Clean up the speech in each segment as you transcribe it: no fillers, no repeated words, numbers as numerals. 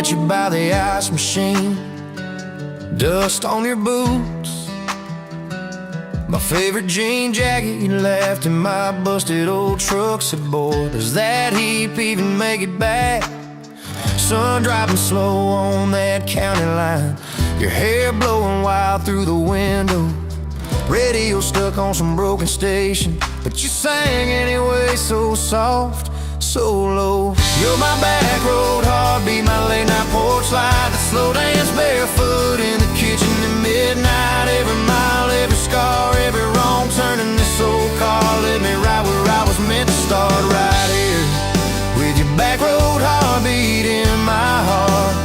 met you by the ice machine. Dust on your boots, my favorite jean jacket you left in my busted old truck. Said, boy, does that heap even make it back? Sun driving slow on that county line, your hair blowing wild through the window. Radio stuck on some broken station, but you sang anyway, so soft, so low. You're my back road heartbeat, my late night porch light, the slow dance barefoot in the kitchen at midnight. Every mile, every scar, every wrong turn in this old car led me right where I was meant to start, right here with your back road heartbeat in my heart.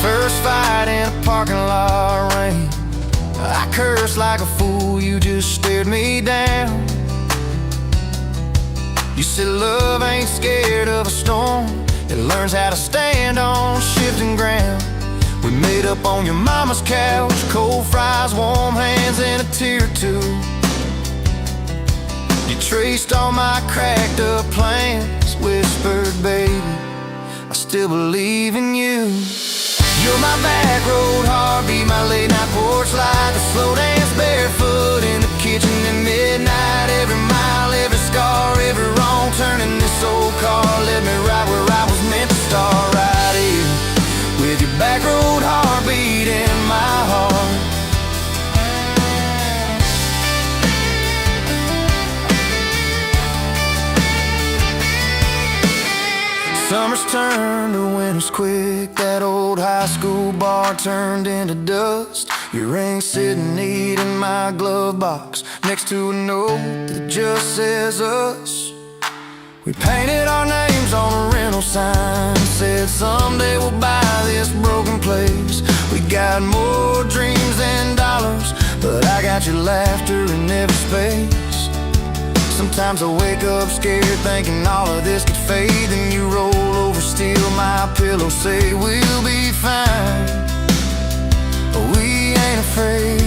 First fight in a parking lot rain, I cursed like a fool, you just stared me down. You said love ain't scared of a storm, it learns how to stand on shifting ground. We made up on your mama's couch, cold fries, warm hands, and a tear or two. You traced all my cracked up plans, whispered, baby, I still believe in you. You're my back road heartbeat, my late night porch light, the slow dance barefoot in the kitchen at midnight. Every mile, every scar, every wrong turn in this old car led me right where I was meant to start, right here with your back road heartbeat in my heart. Summer's turned to winters quick, that old high school bar turned into dust. Your ring sitting neat in my glove box, next to a note that just says us. We painted our names on a rental sign, said someday we'll buy this broken place. We got more dreams than dollars, but I got your laughter in every space. Sometimes I wake up scared, thinking all of this could fade. Then you roll over, steal my pillow, say we'll be fine, but we ain't afraid.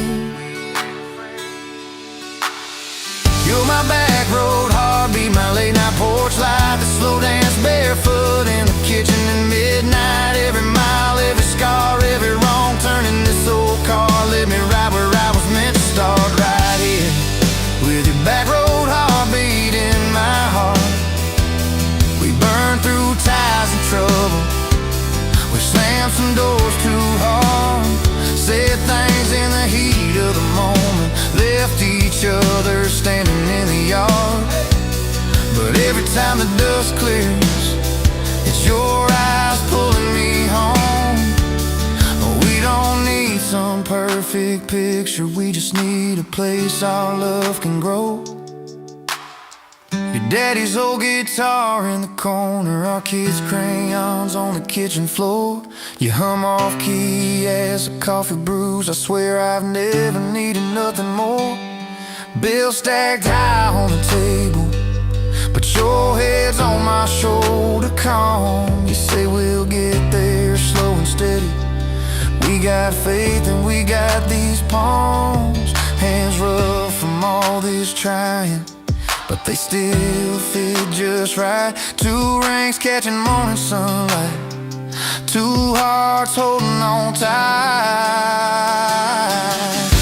You're my back road heartbeat, my late night porch light, the slow dance barefoot in the kitchen at midnight. Every mile, every scar, every wrong turn in this old car led me right where I was meant to start, right here with your back road heartbeat in my heart. We burned through ties and trouble, we slammed some doors too hard, said things in the heat of the moment, left each other standing in the yard. But every time the dust clears, it's your eyes pulling me home. We don't need some perfect picture, we just need a place our love can grow. Your daddy's old guitar in the corner, our kids' crayons on the kitchen floor. You hum off key as the coffee brews, I swear I've never needed nothing more. Bills stacked high on the table, but your head's on my shoulder, calm. You say we'll get there slow and steady. We got faith and we got these palms, hands rough from all this trying, but they still fit just right. Two rings catching morning sunlight, two hearts holding on tight.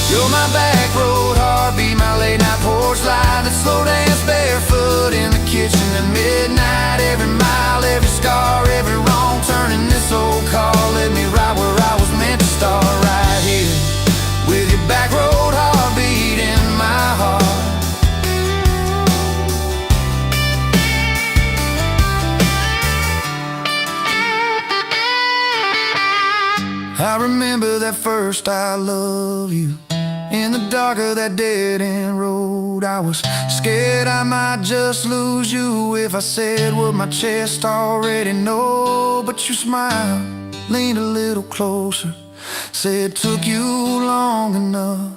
You're my back road heartbeat, my late night porch light, that slow dance barefoot in the kitchen at midnight. Every mile, every scar, every wrong turn in this old car led me right where I was meant to start, right here with your back road heartbeat in my heart. I remember that first I love you, in the dark of that dead-end road. I was scared I might just lose you if I said what my chest already know. But you smiled, leaned a little closer, said took you long enough.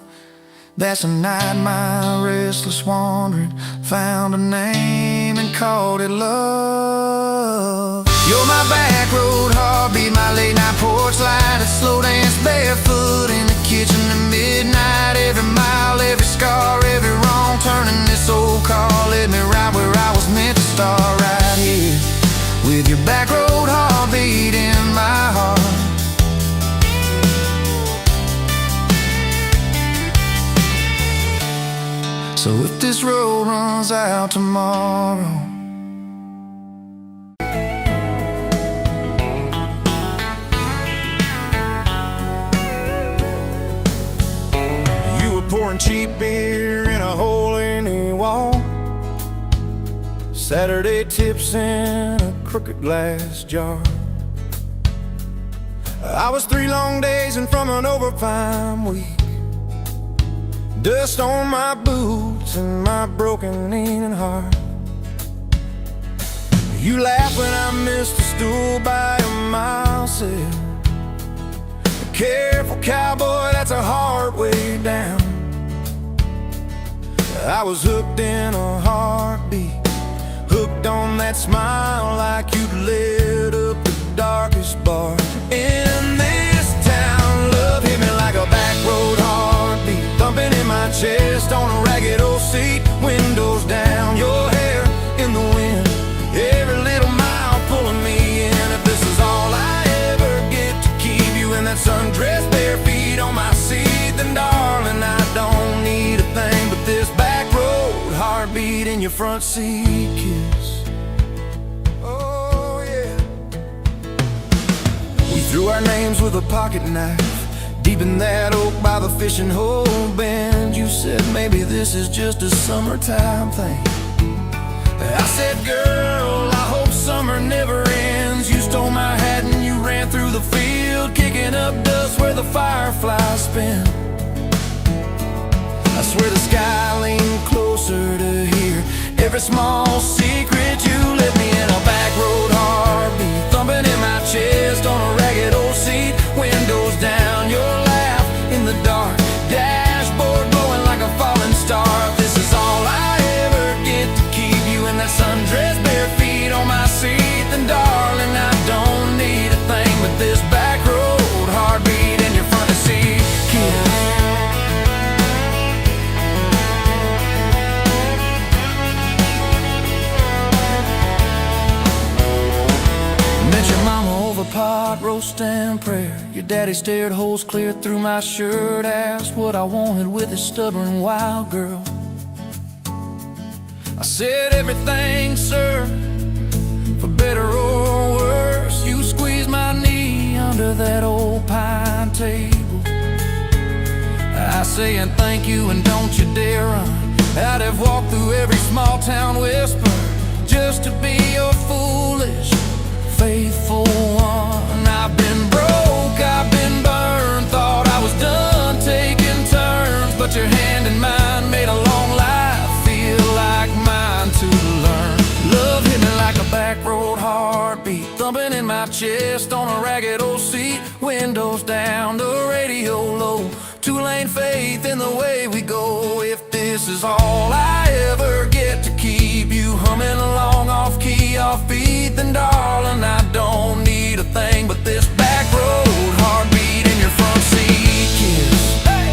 That's the night my restless wandering found a name and called it love. You're my back road heartbeat, my late night porch light, that slow dance barefoot in the kitchen at midnight. Every mile, every scar, every wrong turn in this old car led me right where I was meant to start, right here with your back road heart. So if this road runs out tomorrow, you were pouring cheap beer in a hole in the wall, Saturday tips in a crooked glass jar. I was 3 long days and from an overtime week, dust on my boots and my broken leaning heart. You laughed when I missed a stool by a mile, said, "Careful, cowboy, that's a hard way down." I was hooked in a heartbeat, hooked on that smile like you'd lit up the darkest bar in this town. Love hit me like a back road heartbeat, thumping in my chest on a ragged old seat. Windows down, your hair in the wind, every little mile pulling me in. If this is all I ever get to keep you in that sundress, bare feet on my seat, then darling, I don't need a thing but this back road heartbeat in your front seat kiss. Oh yeah. We threw our names with a pocket knife deep in that oak by the fishing hole bend. You said maybe this is just a summertime thing. I said, girl, I hope summer never ends. You stole my hat and you ran through the field, kicking up dust where the fireflies spin. I swear the sky leaned closer to hear every small secret. You let me in a back road heartbeat, thumping in my chest on a ragged old seat. Windows down, your laugh in the dark, dashboard glowing like a falling star. This is all I ever get to keep you in that sundress, bare feet on my seat, then darling, I don't need a thing but this back road heartbeat in your front seat kiss. Your mama over pot roast and prayer, your daddy stared holes clear through my shirt, asked what I wanted with his stubborn wild girl. I said everything, sir, for better or worse. You squeezed my knee under that old pine table. I saying thank you and don't you dare run. I'd have walked through every small town whisper just to be your foolish faithful one. I've been broke, I've been burned, thought I was done taking turns, but your hand in mine made a long life feel like mine to learn. Love hit me like a back road heartbeat, thumping in my chest on a ragged old seat. Windows down, the radio low, 2-lane faith in the way we go. If this is all I ever get to keep you humming along off key, off beat, then darling, I don't need a thing but this back road heartbeat in your front seat kiss. Hey!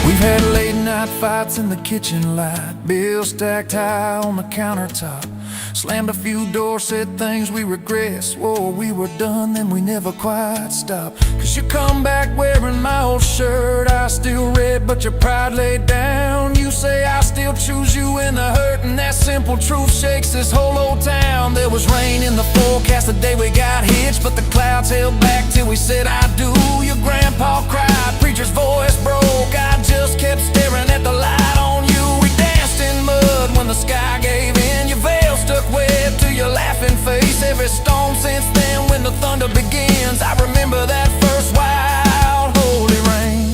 We've had late night fights in the kitchen light, bills stacked high on the countertop, slammed a few doors, said things we regret, swore we were done, then we never quite stopped. Cause you come back wearing my old shirt, I still red but your pride laid down. You say I still choose you in the hurt, and that simple truth shakes this whole old town. There was rain in the forecast the day we got hitched, but the clouds held back till we said I do. Your grandpa cried, preacher's voice broke, I just kept staring at the light on you. We danced in mud when the sky gave in, your veil stuck wet to your laughing face. Every storm since then when the thunder begins, I remember that first wild holy rain.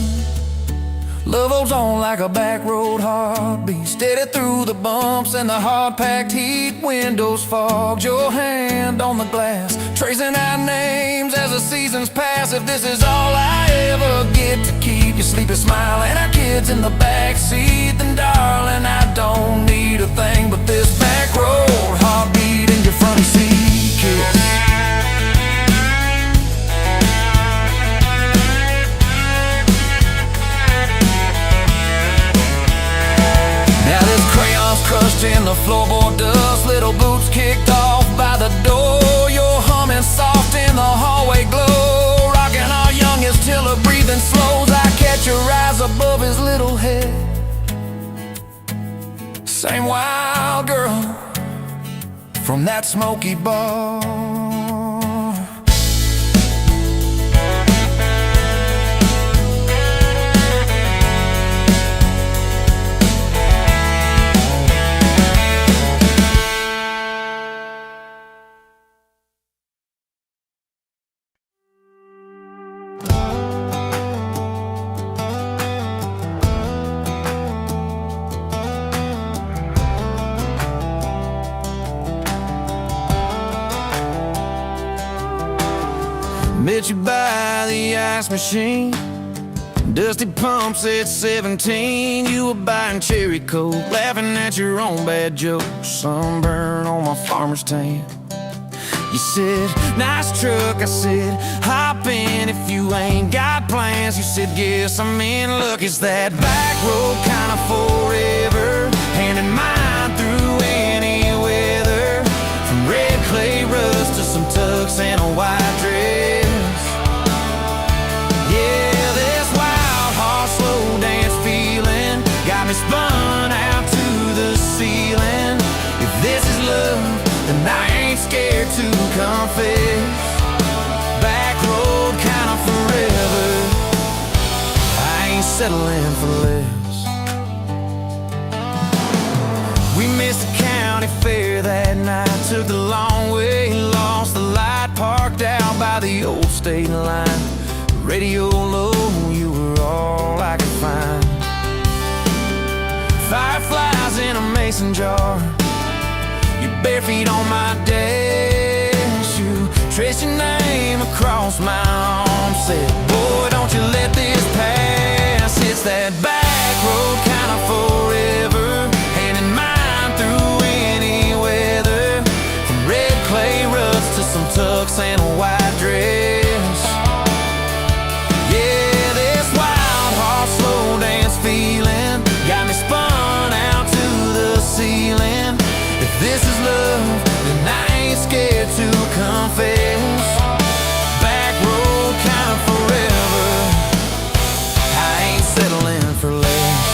Love holds on like a back road heartbeat, steady through the bumps and the hard-packed heat. Windows fogged, your hand on the glass, tracing our names as the seasons pass. If this is all I ever get to keep you sleeping, smiling, our kids in the back seat, then darling, I don't need a thing but this back road heartbeat in your front seat kiss. Now this crayon's crushed in the floorboard dust, little boots kicked off by the door. You're humming soft in the till her breathing slows. I catch her eyes above his little head. Same wild girl from that smoky bar. Met you by the ice machine, dusty pumps at 17. You were buying cherry coke, laughing at your own bad jokes. Sunburn on my farmer's tan. You said, nice truck. I said, hop in if you ain't got plans. You said, guess I'm in luck. It's that back road kind of forever, hand in mine through any weather. From red clay rust to some tux and a white dress. Spun out to the ceiling. If this is love, then I ain't scared to confess. Back road kinda forever, I ain't settling for less. We missed the county fair that night, took the long way, lost the light, parked out by the old state line. Radio low, you were all I could find. Fireflies in a mason jar, your bare feet on my dash. You traced your name across my arm, said, boy, don't you let this pass. It's that back road kind of forever, hand in mine through any weather. From red clay rust to some tux and a white dress. Yeah, this wild horse slow dance feeling got me spun out to the ceiling. If this is love, then I ain't scared to confess. Back road kind of forever, I ain't settling for less.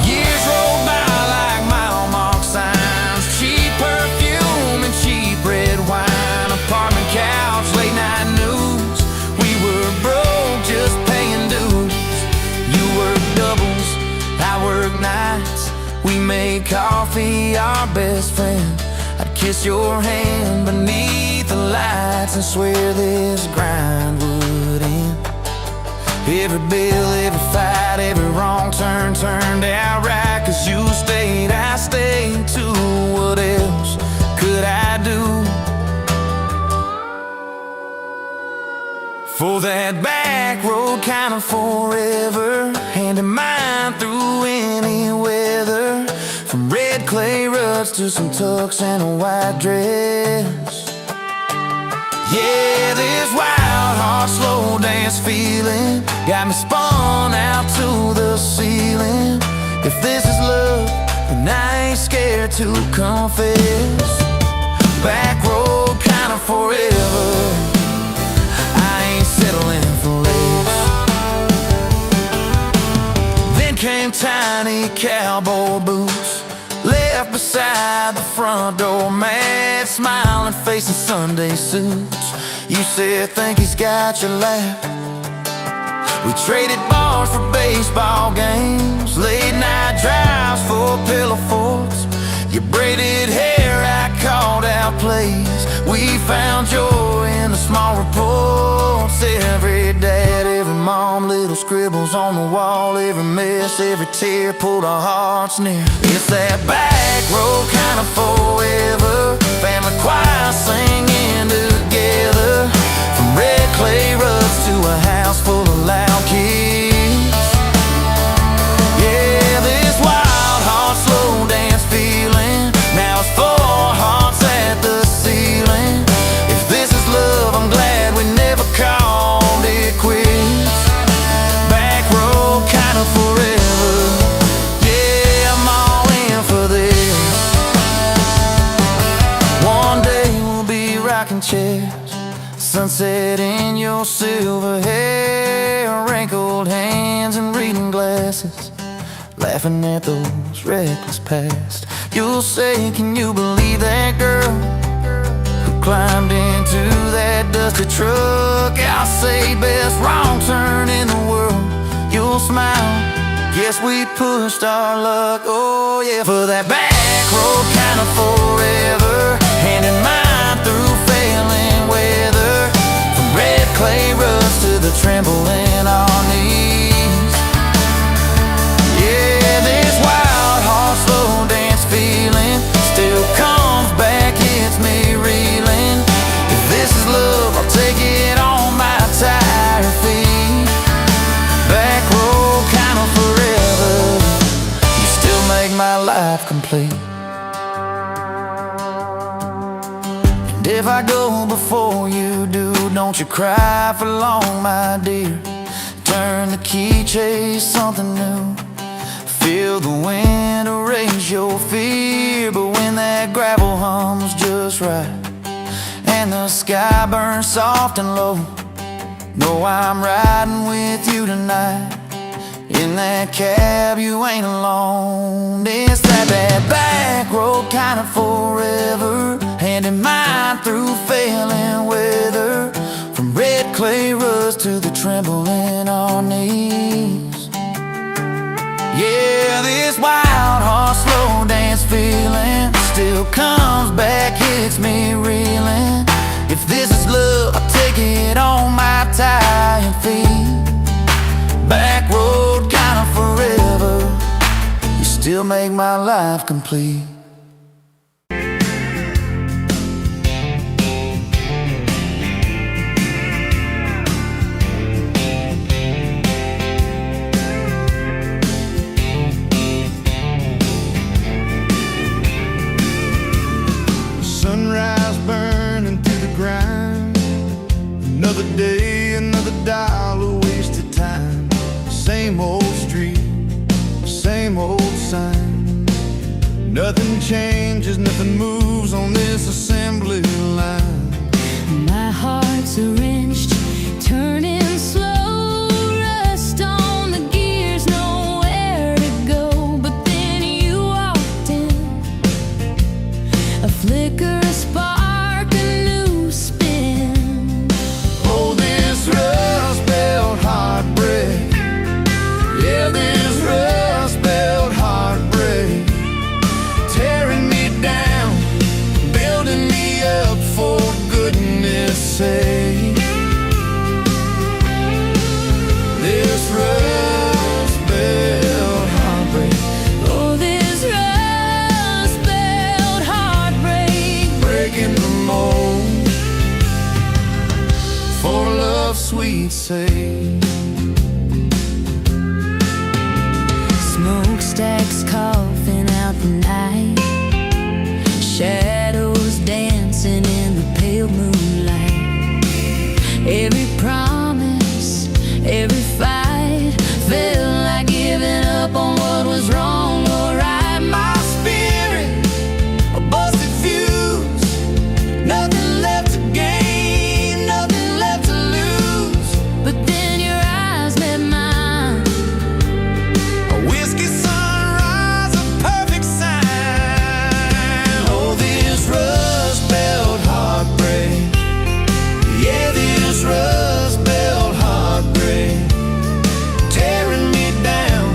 Years roll by like mile mark signs, cheap perfume and cheap red wine, apartment couch, late night news. We were broke, just paying dues. You work doubles, I work nights. We made coffee our best friend. I'd kiss your hand beneath the lights and swear this grind would end. Every bill, every fight, every wrong turn turned out right. Cause you stayed, I stayed too. What else could I do? For that back road kind of forever, hand in mine through any weather. From red clay ruts to some tux and a white dress. Yeah, this wild heart slow dance feeling got me spun out to the ceiling. If this is love, then I ain't scared to confess. Back road kind of forever, settling for less. Then came tiny cowboy boots, left beside the front door, mad smiling face in Sunday suits. You said, think he's got your laugh. We traded bars for baseball games, late night drives for pillow forts. Your braided hair, I called out plays. We found joy in the small reports. Every dad, every mom, little scribbles on the wall. Every mess, every tear pulled our hearts near. It's that back road kind of forever, family choir singing together. From red clay ruts to a house full of loud kids. Yeah, this wild heart slow dance feeling, now it's 4 hearts at the ceiling. If this is love, I'm glad we never called it quits. Back road kind of forever, yeah, I'm all in for this. One day we'll be rocking chairs, Sunset in your silver hair, wrinkled hands and reading glasses, laughing at those reckless past. You'll say, can you believe that girl who climbed into that dusty truck? I'll say, best wrong turn in the world. You'll smile, guess we pushed our luck. Oh yeah, for that back road kind of forever, hand in mind through failing weather, from red clay rust to the tremble in our knees. Yeah, this wild horse slow dance feeling still comes back, hits me reeling. If this is love, I'll take it on my tired feet. Back road kind of forever, you still make my life complete. And if I go before you do, don't you cry for long, my dear. Turn the key, chase something new. Feel the wind erase your fear. But when that gravel hums just right and the sky burns soft and low, know I'm riding with you tonight. In that cab you ain't alone. It's that back road kind of forever, hand in mind through failing weather, from red clay rust to the tremble in our knees. Yeah, this wild horse slow dance feeling still comes back, hits me reeling. If this is love, I'll take it on my tired feet. Back road kind of forever, you still make my life complete. Sunrise burning through the grind, another day, another dollar wasted time. Same old street, same old sign. Nothing changes, nothing moves on this assembly line. My heart's a wrenched, turning slow, rust on the gears, nowhere to go. But then you walked in, a flicker, a spark, a new spin. Oh, this rust belt heartbreak, yeah, this rust belt heartbreak, tearing me down, building me up, for goodness sake. This rust belt heartbreak, Oh, this rust belt heartbreak, breaking the mold, for love's sweet sake. smokestacks coughing out the night, shadows dancing in the pale moonlight. Every promise, every fight felt like giving up on what was wrong or right. My spirit, a busted fuse, nothing left to gain, nothing left to lose. But then your eyes met mine, A whiskey sunrise, a perfect sign. Oh, this rust belt heartbreak, yeah, this rust belt heartbreak, tearing me down,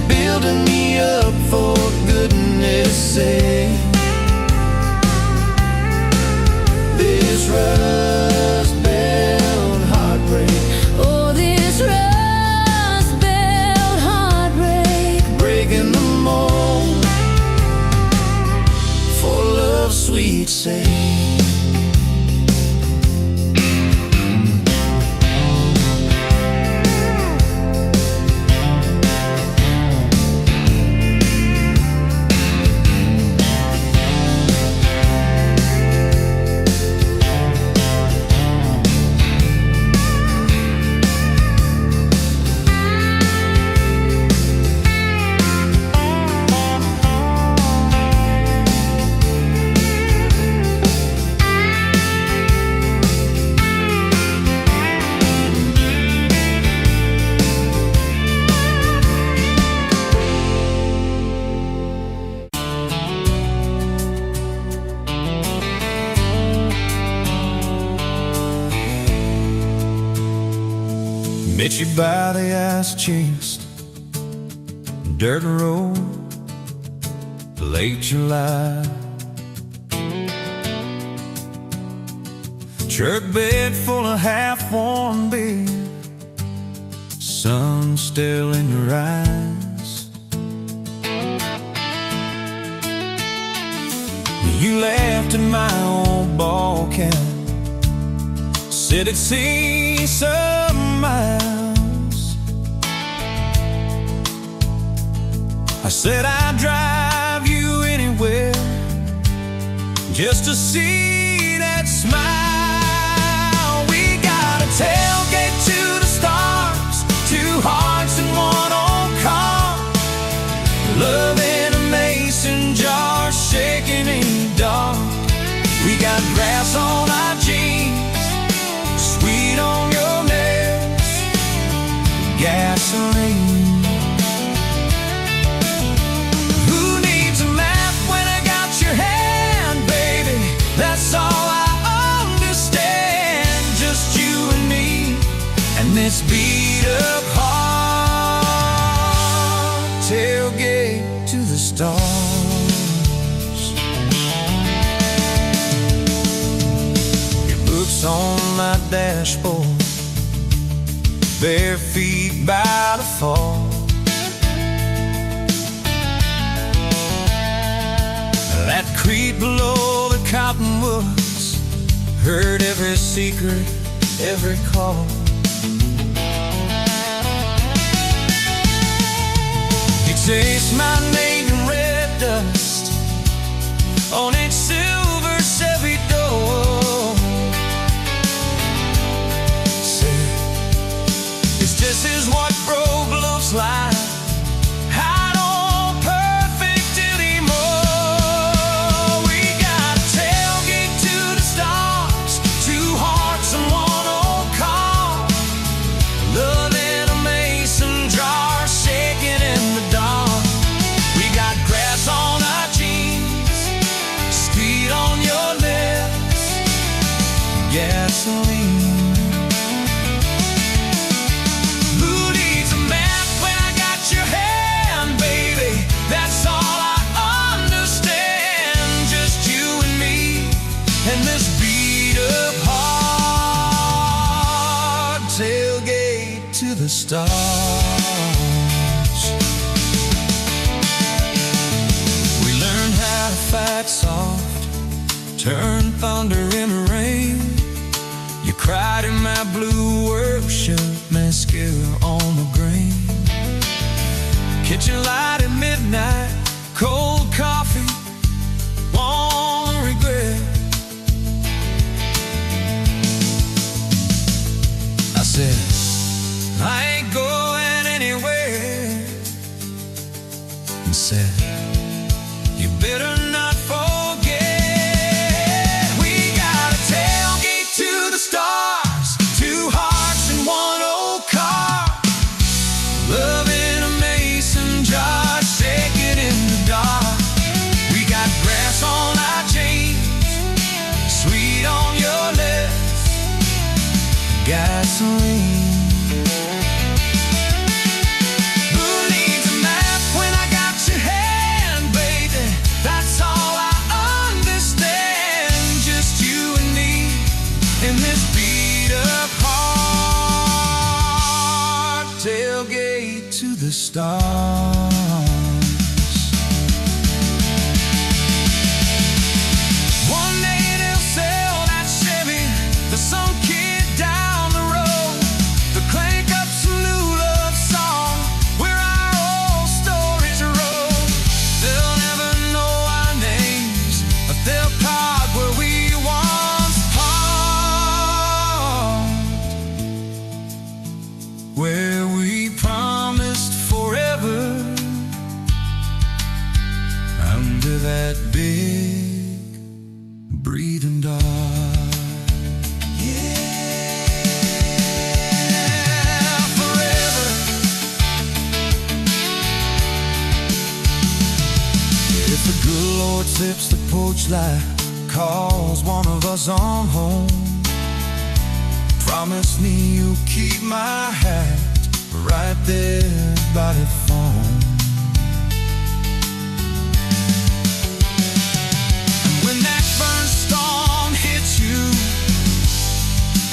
building me up, for goodness sake. This rust belt heartbreak, oh, this rust belt heartbreak. breaking the mold, for love's sweet sake. Get you by the ass chest, dirt road, late July. Jerk bed full of half-warm beer, sun still in your eyes. You laughed at my old ball cap, said it'd see some miles. I said I'd drive you anywhere just to see that smile. We got a tailgate to the stars, two hearts in one old car, love in a mason jar, shaking in the dark. We got grass on our jeans, sweet on your lips, gasoline. Who needs a map when I got your hand, baby? That's all I understand. Just you and me, and this beat up heart. Tailgate to the stars. On my dashboard, bare feet by the fall. That creek below the cottonwoods, heard every secret, every call. You taste my name in red dust on each silver Chevy door. This is what broke looks like. I don't perfect anymore. We got a tailgate to the stars, two hearts and one old car, love in a mason jar, shaking in the dark. We got grass on our jeans, speed on your lips, gasoline. And this beat up heart, tailgate to the stars. We learned how to fight soft, turn thunder into rain. You cried in my blue workshop, mascara on the grain. Kitchen light at midnight, cold coffee, warm regret. I said, I ain't going anywhere. And said, you better not forget. We got a tailgate to the stars, two hearts in one old car, love in a mason jar, shaking in the dark. We got grass on our jeans, sweet on your lips, gasoline. Who needs a map when I got your hand, baby? That's all I understand. Just you and me in this beat up heart, tailgate to the stars. One day they'll sell that Chevy to some kid down the road, to crank up some new love song where our old stories roll. They'll never know our names, but they'll park where we once parked, where we promised forever under that big breathing dog. If the good Lord sips the porch light, calls one of us on home, Promise me you'll keep my hat right there by the phone. And when that burn storm hits you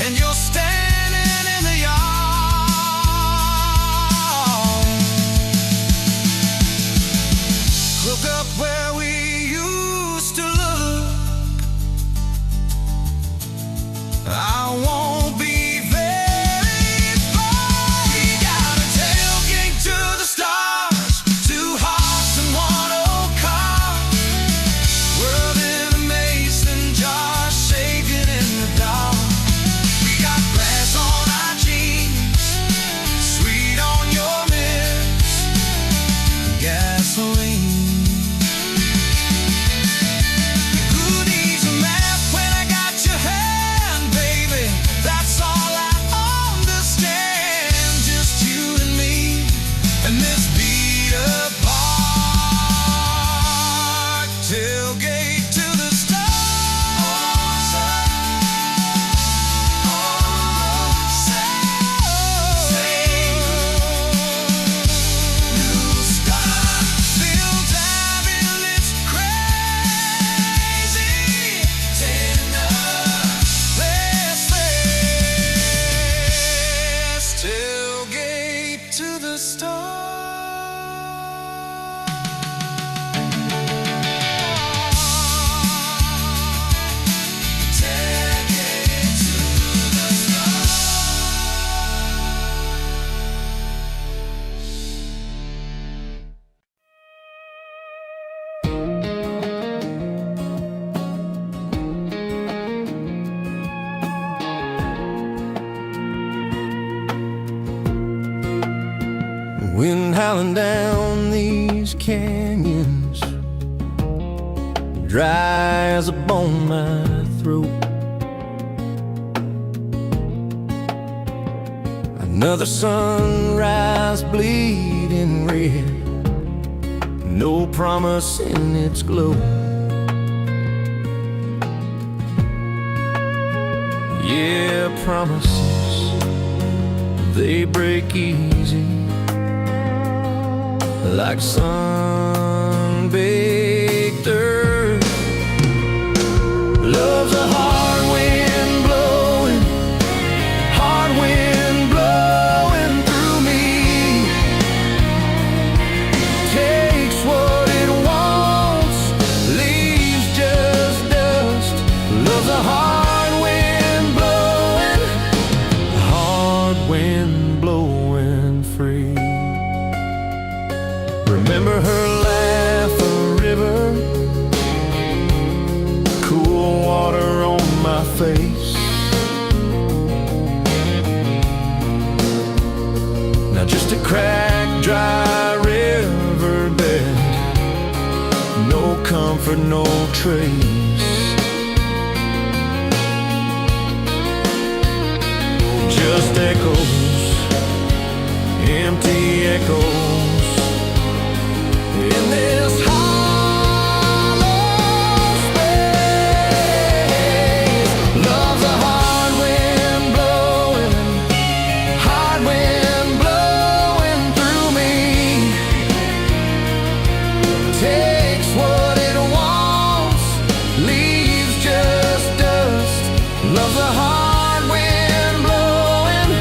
and you're standing in the yard, look up where we used to look. I won't be very far. We got a tailgate to the stars, 2 hearts and 1 old car. World in a mason jar, shaking in the dark. We got grass on our jeans, sweet on your lips, gasoline. Who needs a map when I got your hand, baby? That's all I understand. Just you and me and this beat up park. Tailgate to the stars. New start. Feel diving, it's crazy. Let's tailgate to the stars. Tailgate to the stars. Wind howling down these canyons, dry as a bone my throat. Another sunrise bleeding red, no promise in its glow. Yeah, promises, they break easy, like sun-baked earth. Love's a hard wind blowing, hard wind blowing through me. Takes what it wants, leaves just dust. Love's a hard wind blowing free. Remember her laugh, a river, cool water on my face. Now just a cracked, dry riverbed, no comfort, no trace. Just echoes, empty echoes in this hollow space. Love's a hard wind blowing through me. Takes what it wants, leaves just dust. Love's a hard wind blowing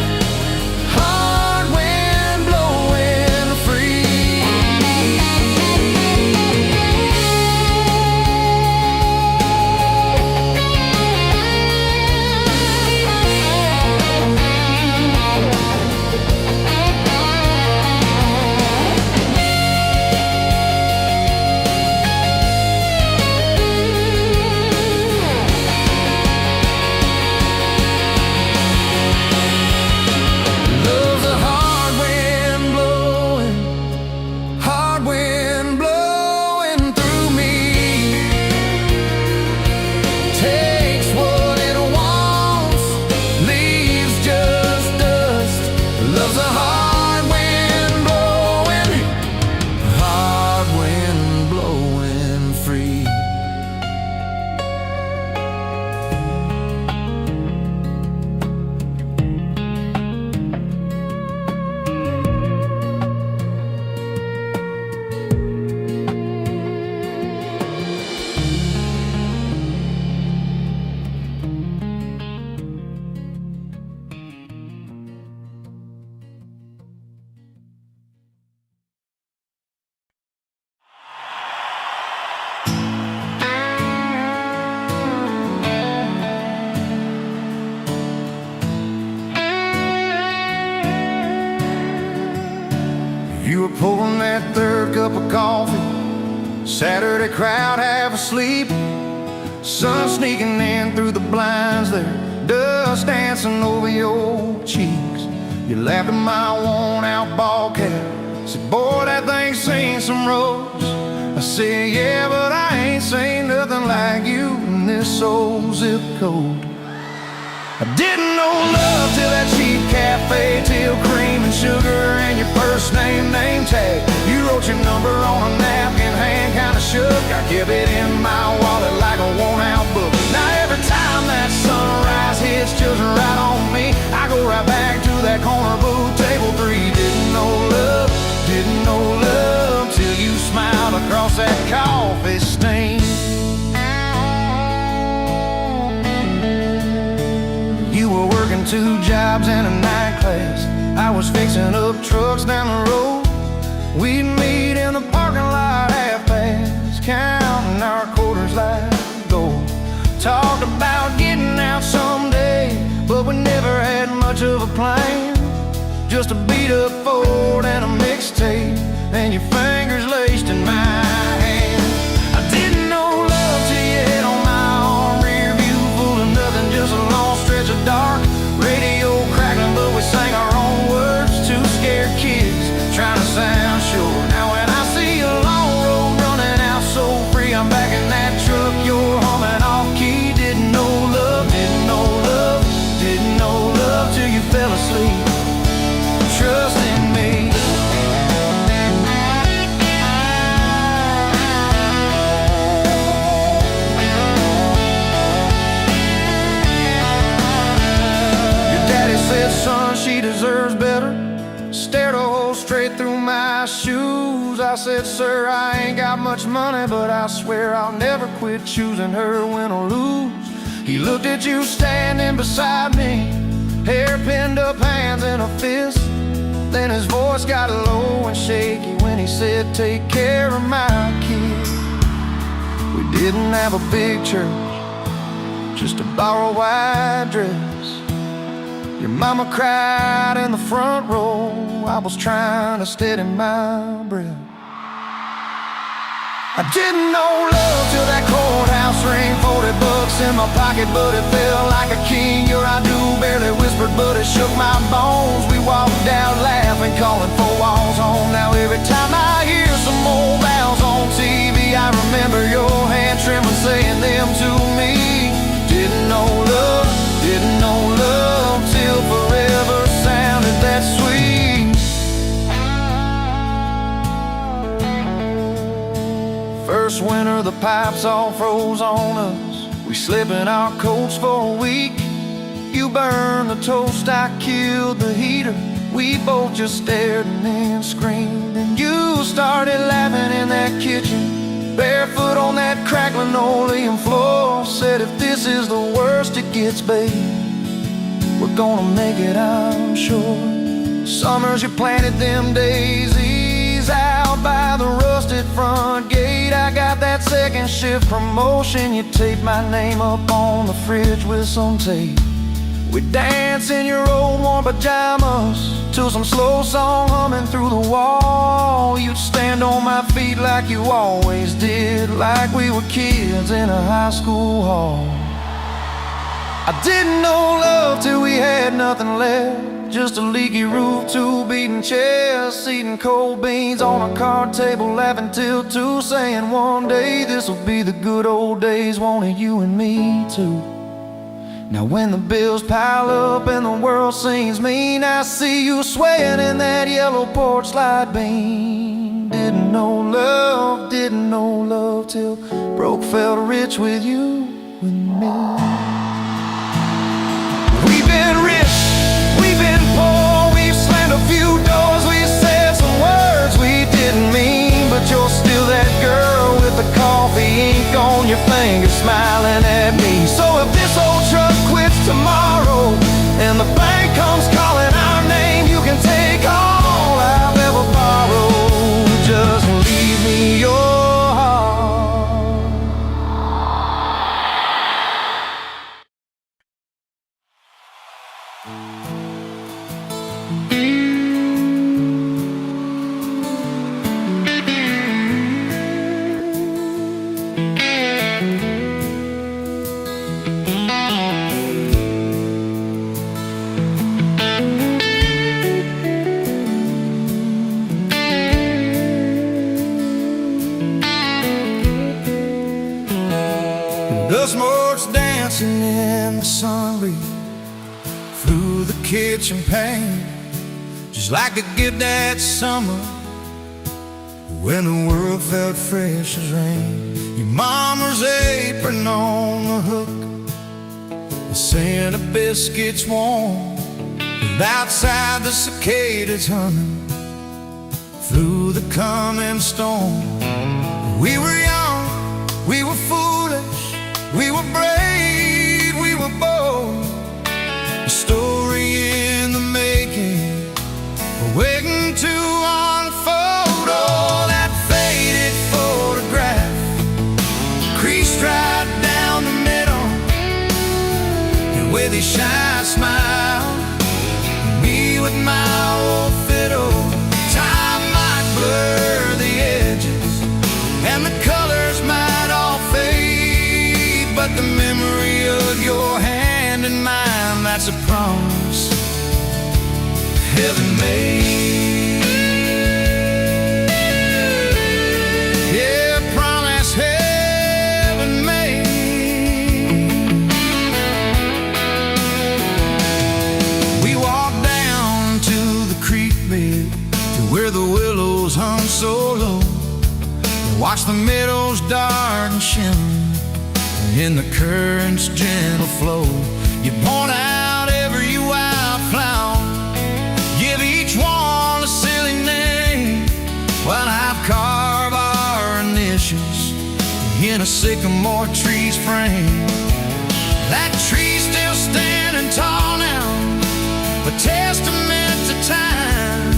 You were pulling that third cup of coffee, Saturday crowd half asleep, sun sneaking in through the blinds there, dust dancing over your cheeks. You laughed at my worn-out ball cap, said, boy, that thing's seen some roads. I said, yeah, but I ain't seen nothing like you in this old zip code. I didn't know love till that cheap cafe, till cream and sugar and your first name tag. You wrote your number on a napkin, hand kinda shook. I kept it in my wallet like a worn-out book. Now every time that sunrise hits just right on me, I go right back to that corner booth, table 3. Didn't know love till you smiled across that coffee stain. You were working 2 jobs and a night class. I was fixing up trucks down the road. We'd meet in the parking lot half-past, counting our quarters like gold. Talked about getting out someday, but we never had much of a plan. Just a beat-up Ford and a mixtape, and your fingers laced in my hand. I didn't know love till you hit on my arm, rear view full of nothing, just a long stretch of dark. Radio crackling, but we sang our own words, 2 scared kids trying to sound sure. Now when I see a long road running out so free, I'm back in that truck, you're humming off key. Didn't know love till you fell asleep, trust in me. Your daddy said, son, she deserves better. Stared a hole straight through my shoes. I said, sir, I ain't got much money, but I swear I'll never quit choosing her, win or lose. He looked at you standing beside me, hair pinned up, hands in a fist. Then his voice got low and shaky when he said, take care of my kid. We didn't have a big church, just a borrowed white dress. Your mama cried in the front row, I was trying to steady my breath. I didn't know love till that courthouse ring, 40 bucks in my pocket, but it felt like a king. Your I do barely whispered, but it shook my bones. We walked out laughing, calling 4 walls home. Now every time I hear some old vows on TV, I remember your hand trembling, saying them to me. Didn't know love till forever sounded that sweet. First winter, the pipes all froze on us. We slept in our coats for a week. You burned the toast, I killed the heater. We both just stared and then screamed. And you started laughing in that kitchen, barefoot on that cracked linoleum floor. Said, if this is the worst it gets, babe, we're gonna make it, I'm sure. Summers you planted them daisies out by the rusted front gate. I got that second shift promotion. You taped my name up on the fridge with some tape. We'd dance in your old warm pajamas to some slow song humming through the wall. You'd stand on my feet like you always did, like we were kids in a high school hall. I didn't know love till we had nothing left, just a leaky roof, 2 beating chests, eating cold beans on a card table, laughing till 2, saying one day this'll be the good old days, wanted you and me too. Now when the bills pile up and the world seems mean, I see you swaying in that yellow porch light beam. Didn't know love till broke felt rich with you and me. We've been rich, we've been poor, we've slammed a few doors, we've said some words we didn't mean, but you're still that girl with the coffee ink on your finger, smiling at me. So if this old truck quits tomorrow and the bank comes calling our name, you can take all I've ever borrowed, just leave me your heart. The smoke's dancing in the sun breeze through the kitchen pane, just like a gift that summer when the world felt fresh as rain. Your mama's apron on the hook, the scent of biscuits warm, and outside the cicadas humming through the coming storm. We were young, we were foolish, we were brave, we were bold. A story in the making, waiting to unfold. Oh, that faded photograph, creased right down the middle, and with his shy smile, me with my old fiddle. Time might blur the edges, and the colors might all fade, but the memory of your hand in mine, that's a promise heaven made. Yeah, promise heaven made. We walked down to the creek bed, to where the willows hung so low, watch the meadows dark and shimmer in the current's gentle flow. You point out every wildflower, give each one a silly name, while I carve our initials in a sycamore tree's frame. That tree's still standing tall now, a testament to time,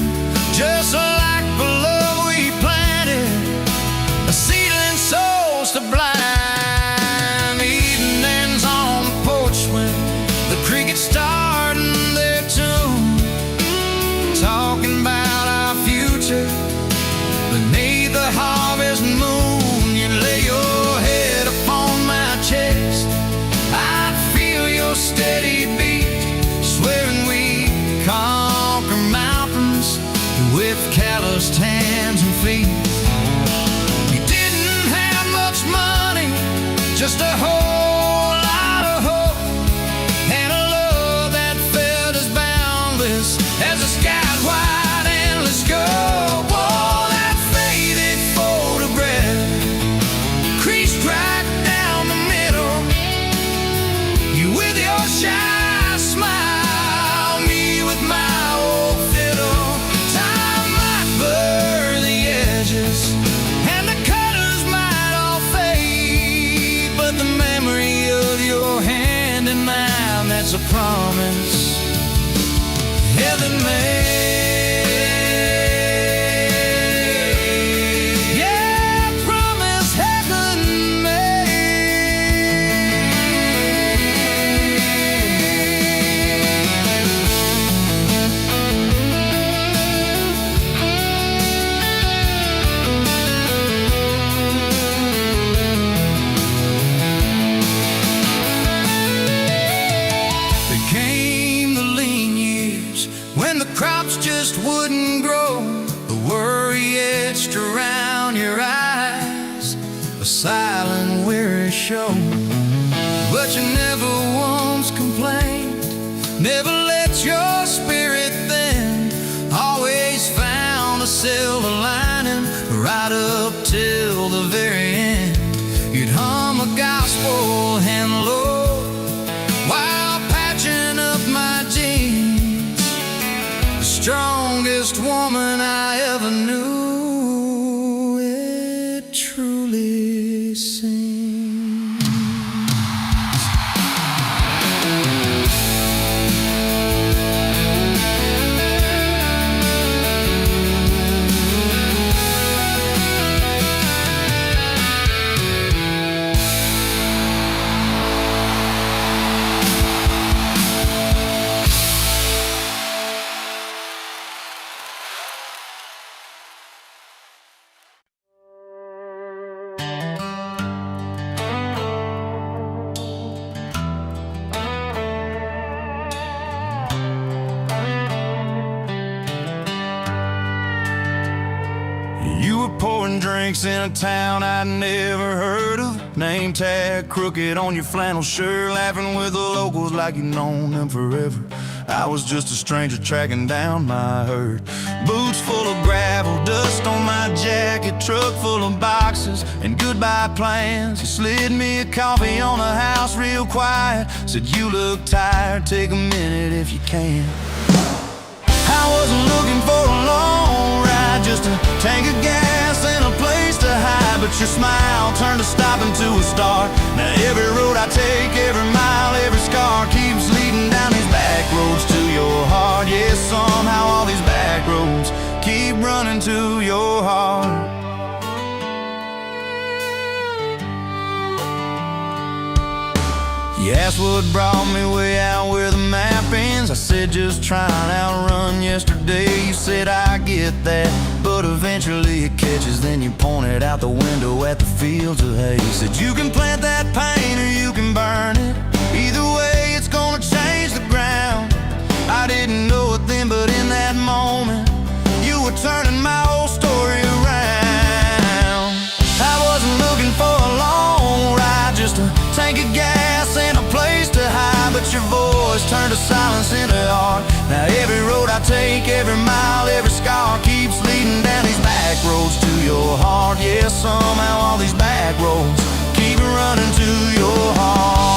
just like the love we planted, a seedling souls to blind. Evenings on the porch when the crickets starting their tune, talking about our future beneath the harvest moon. You lay your head upon my chest, I feel your steady beat, swearing we conquer mountains with calloused hands and feet. You didn't have much money, just a whole lot of hope, and a love that felt as boundless as the sky's wide endless scope. Oh, that faded photograph, creased right down the middle, you with your shy smile, me with my old fiddle. Time might blur the edges, and the colors might all fade, but the memory of your hand in mine, that's a promise heaven made. Yeah, promise heaven There came the lean years when the crops just wouldn't grow, the worry etched around your eyes, a silent weary show. But you never once complained, never let your spirit thin, always found a silver lining right up till the very end. You'd hum a gospel and low while patching up my jeans, the strongest woman I ever knew, it truly seems. drinks in a town I'd never heard of. Name tag crooked on your flannel shirt, laughing with the locals like you've known them forever. I was just a stranger tracking down my herd. Boots full of gravel, dust on my jacket, truck full of boxes and goodbye plans. You slid me a coffee on the house real quiet, said you look tired, take a minute if you can. I wasn't looking for a long ride, just a tank of gas and a place to hide. But your smile turned a stop into a start. Now every road I take, every mile, every scar keeps leading down these back roads to your heart. Yeah, somehow all these back roads keep running to your heart. You asked what brought me way out where the map ends. I said just trying to outrun yesterday. You said I get that, but eventually it catches. Then you pointed out the window at the fields of hay. You said you can plant that pain or you can burn it. Either way it's gonna change the ground. I didn't know it then, but in that moment you were turning my whole story around. I wasn't looking for a long ride, just a tank of gas and a place to hide. But your voice turned a silence into art. Now every road I take, every mile, every scar keeps leading down these back roads to your heart. Yeah, somehow all these back roads keep running to your heart.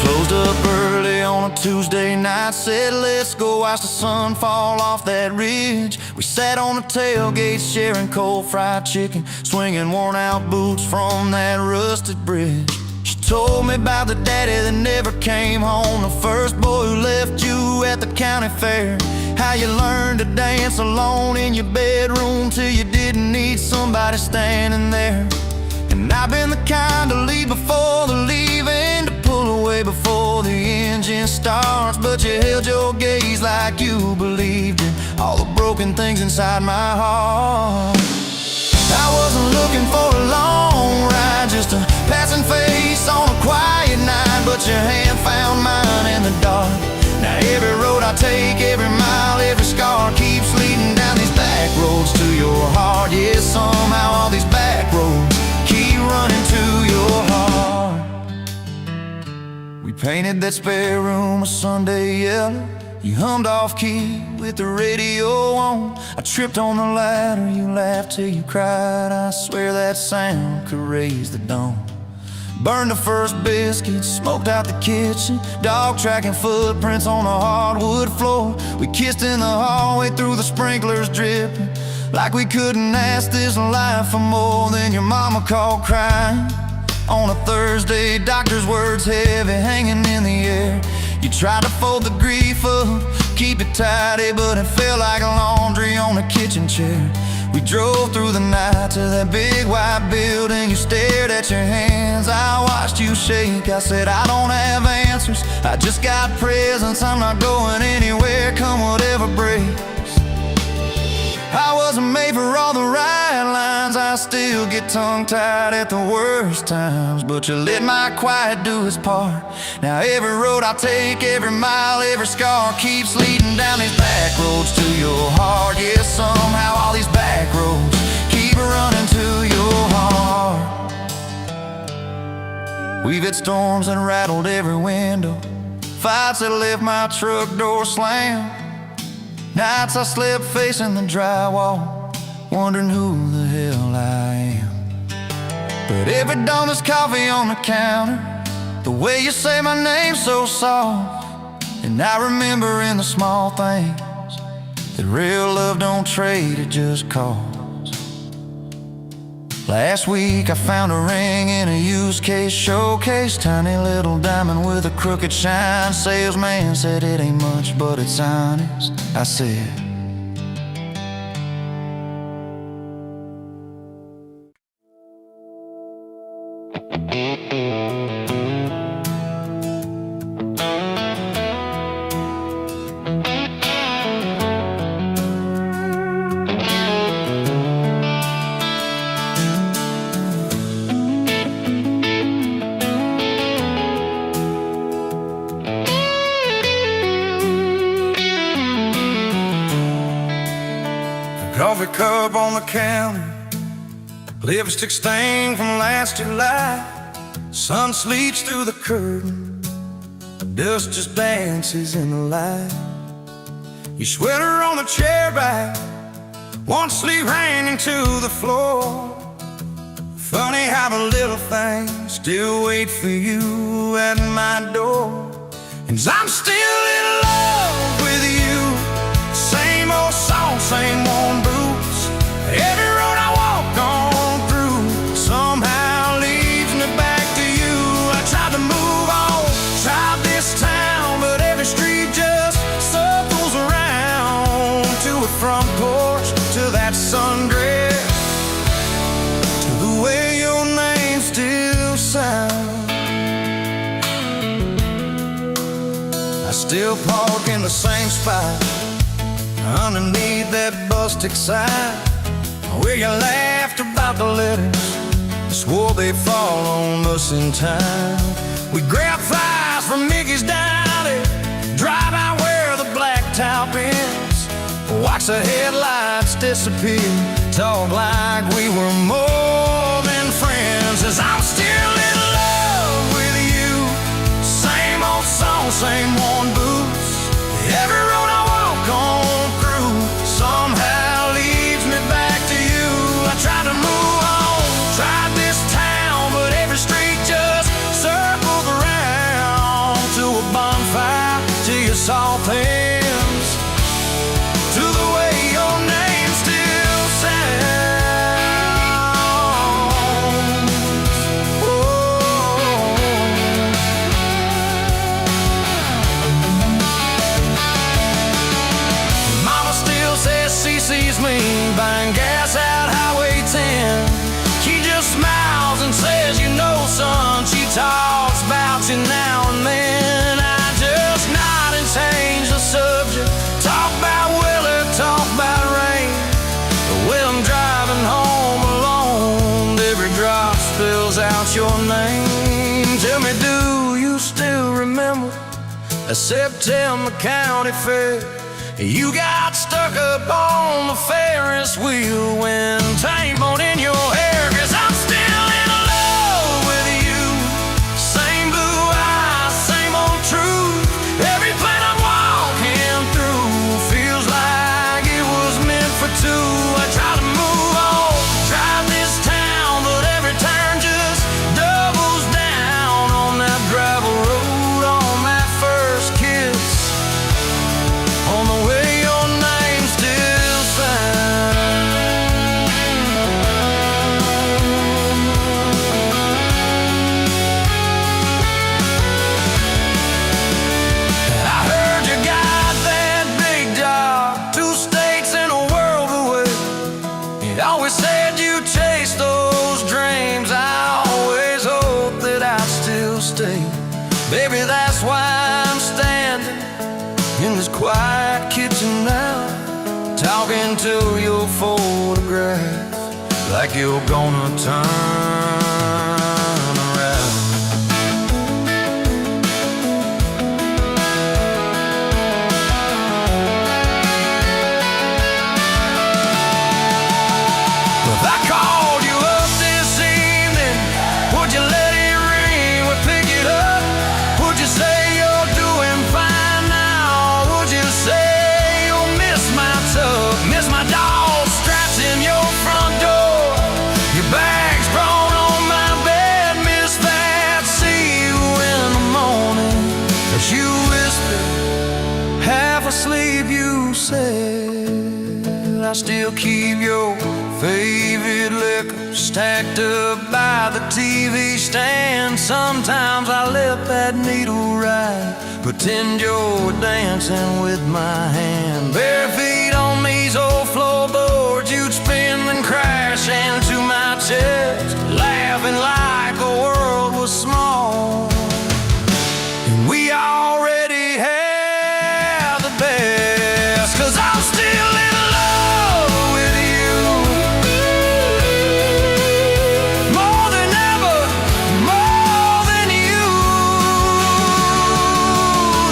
Closed up early on a Tuesday night, said let's go watch the sun fall off that ridge. We sat on the tailgate sharing cold fried chicken, swinging worn out boots from that rusted bridge. She told me about the daddy that never came home, the first boy who left you at the county fair. How you learned to dance alone in your bedroom till you didn't need somebody standing there. And I've been the kind to leave before the leaving, to pull away before the engine starts. But you held your gaze like you believed in all the broken things inside my heart. I wasn't looking for a long ride, just a passing face on a quiet night. But your hand found mine in the dark. Now every road I take, every mile, every scar keeps leading down these back roads to your heart. Yeah, somehow all these back roads keep running to your heart. We painted that spare room a Sunday yellow. You hummed off key with the radio on. I tripped on the ladder, you laughed till you cried. I swear that sound could raise the dawn. Burned the first biscuit, smoked out the kitchen, dog tracking footprints on the hardwood floor. We kissed in the hallway through the sprinklers dripping, like we couldn't ask this life for more. Than your mama called crying on a Thursday, doctor's words heavy hanging in the air. You tried to fold the grief up, keep it tidy, but it felt like laundry on a kitchen chair. We drove through the night to that big white building. You stared at your hands, I watched you shake. I said I don't have answers, I just got presents. I'm not going anywhere, come whatever breaks. I wasn't made for all the right lines, I still get tongue-tied at the worst times. But you let my quiet do its part. Now every road I take, every mile, every scar keeps leading down these back roads to your heart. Yeah, somehow all these back roads keep running to your heart. We've had storms that rattled every window, fights that left my truck door slammed. Nights I slept facing the drywall, wondering who the hell I am. But every dawn there's coffee on the counter, the way you say my name so soft. And I remember in the small things that real love don't trade, it just costs. Last week I found a ring in a used case showcase, tiny little diamond with a crooked shine. Salesman said it ain't much, but it's honest. I said, cup on the counter, lipstick stain from last July. Sun sleeps through the curtain, dust just dances in the light. Your sweater on the chair back, one sleeve hanging to the floor. Funny how the little things still wait for you at my door. And I'm still in love with you. Same old song, same worn boots. Every road I walk on through somehow leads me back to you. I tried to move on, tried this town, but every street just circles around. To a front porch, to that sundress, to the way your name still sounds. I still park in the same spot, underneath that busted sign, where you laughed about the letters, swore they'd fall on us in time. We grab fries from Mickey's Dowdy, drive out where the blacktop ends, watch the headlights disappear, talk like we were more than friends. As I'm still in love with you, same old song, same worn boots. Every road I walk on through somehow leads me back to you. I tried to move on, tried this town, but every street just circles around. To a bonfire, to your soft hands, to the way your name still sounds. Oh. Mama still says she sees me buying gas out Highway 10. She just smiles and says, you know, son, she talks about you now and then. I just nod and change the subject, talk about weather, talk about rain. When I'm driving home alone, every drop spills out your name. Tell me, do you still remember a September county fair? You got stuck up on the Ferris wheel when time on in your hair. 'Cause I'm still in love with you. Same blue eyes, same old truth. Every plane I'm walking through feels like it was meant for two. I try to move on, drive this town, but every turn just doubles down on that gravel road, on that first kiss, on the way your name still sounds. I heard you got that big job, 2 states and a world away. You always said you chased those dreams. I always hoped that I'd still stay. Baby, that's why I'm standing in this quiet kitchen now, talking to your photograph like you're gonna turn around. If I called you up this evening, would you let it ring? Would pick it up? Would you say you're doing fine now? Would you say you'll miss my tub, miss my dog straps in your front door, your bags brought on my bed, miss that? See you in the morning as you whispered, half asleep you said. I still keep your favorite liquor stacked up by the TV stand. Sometimes I let that needle ride, pretend you're dancing with my hand. Bare feet on these old floorboards, you'd spin and crash into my chest, laughing like the world was small. And we already had the best. 'Cause I'm still in love with you, more than ever, more than you.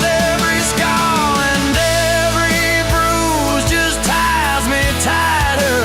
Every scar and every bruise just ties me tighter.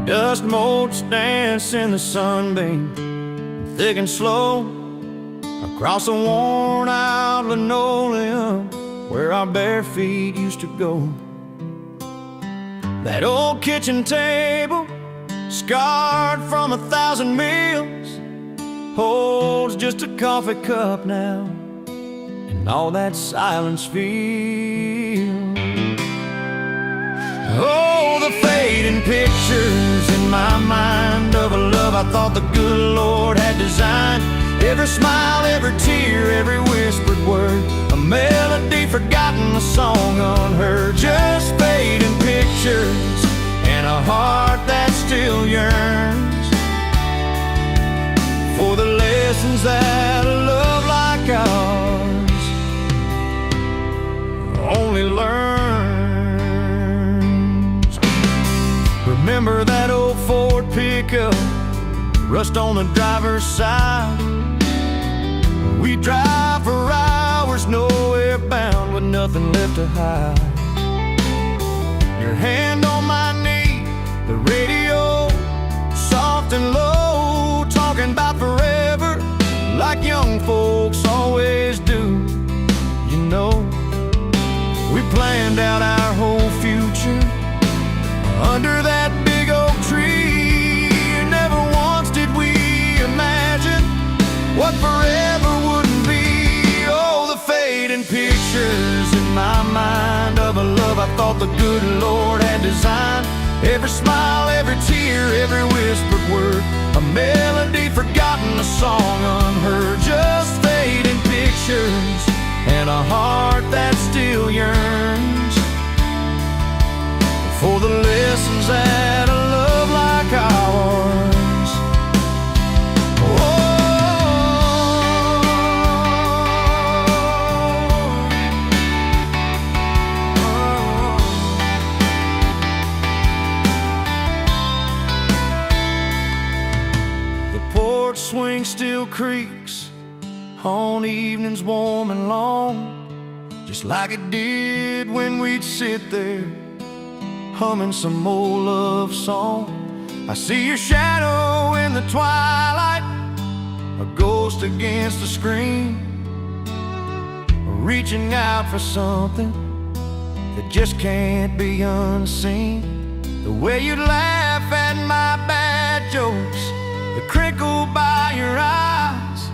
Dust motes dance in the sunbeam, thick and slow, across the worn out linoleum where our bare feet used to go. That old kitchen table, scarred from 1,000 meals, holds just a coffee cup now, and all that silence feels. Oh, the fading pictures in my mind of a love I thought the good Lord had designed. Every smile, every tear, every whispered word, a melody forgotten, a song unheard. Just fading pictures and a heart that still yearns for the lessons that a love like ours only learns. Remember that old Ford pickup, rust on the driver's side. We drive for hours, nowhere bound, with nothing left to hide. Your hand on my knee, the radio soft and low, talking about forever like young folks always do. You know, we planned out our whole future under that big oak tree. Never once did we imagine what forever wouldn't be. Oh, the fading pictures in my mind of a love I thought the good Lord had designed. Every smile, every tear, every whispered word, a melody forgotten, a song unheard. Just fading pictures and a heart that still yearns for the lessons that a love like ours. The porch swing still creaks on evenings warm and long, just like it did when we'd sit there humming some old love song. I see your shadow in the twilight, a ghost against the screen, reaching out for something that just can't be unseen. The way you laugh at my bad jokes, the crinkle by your eyes,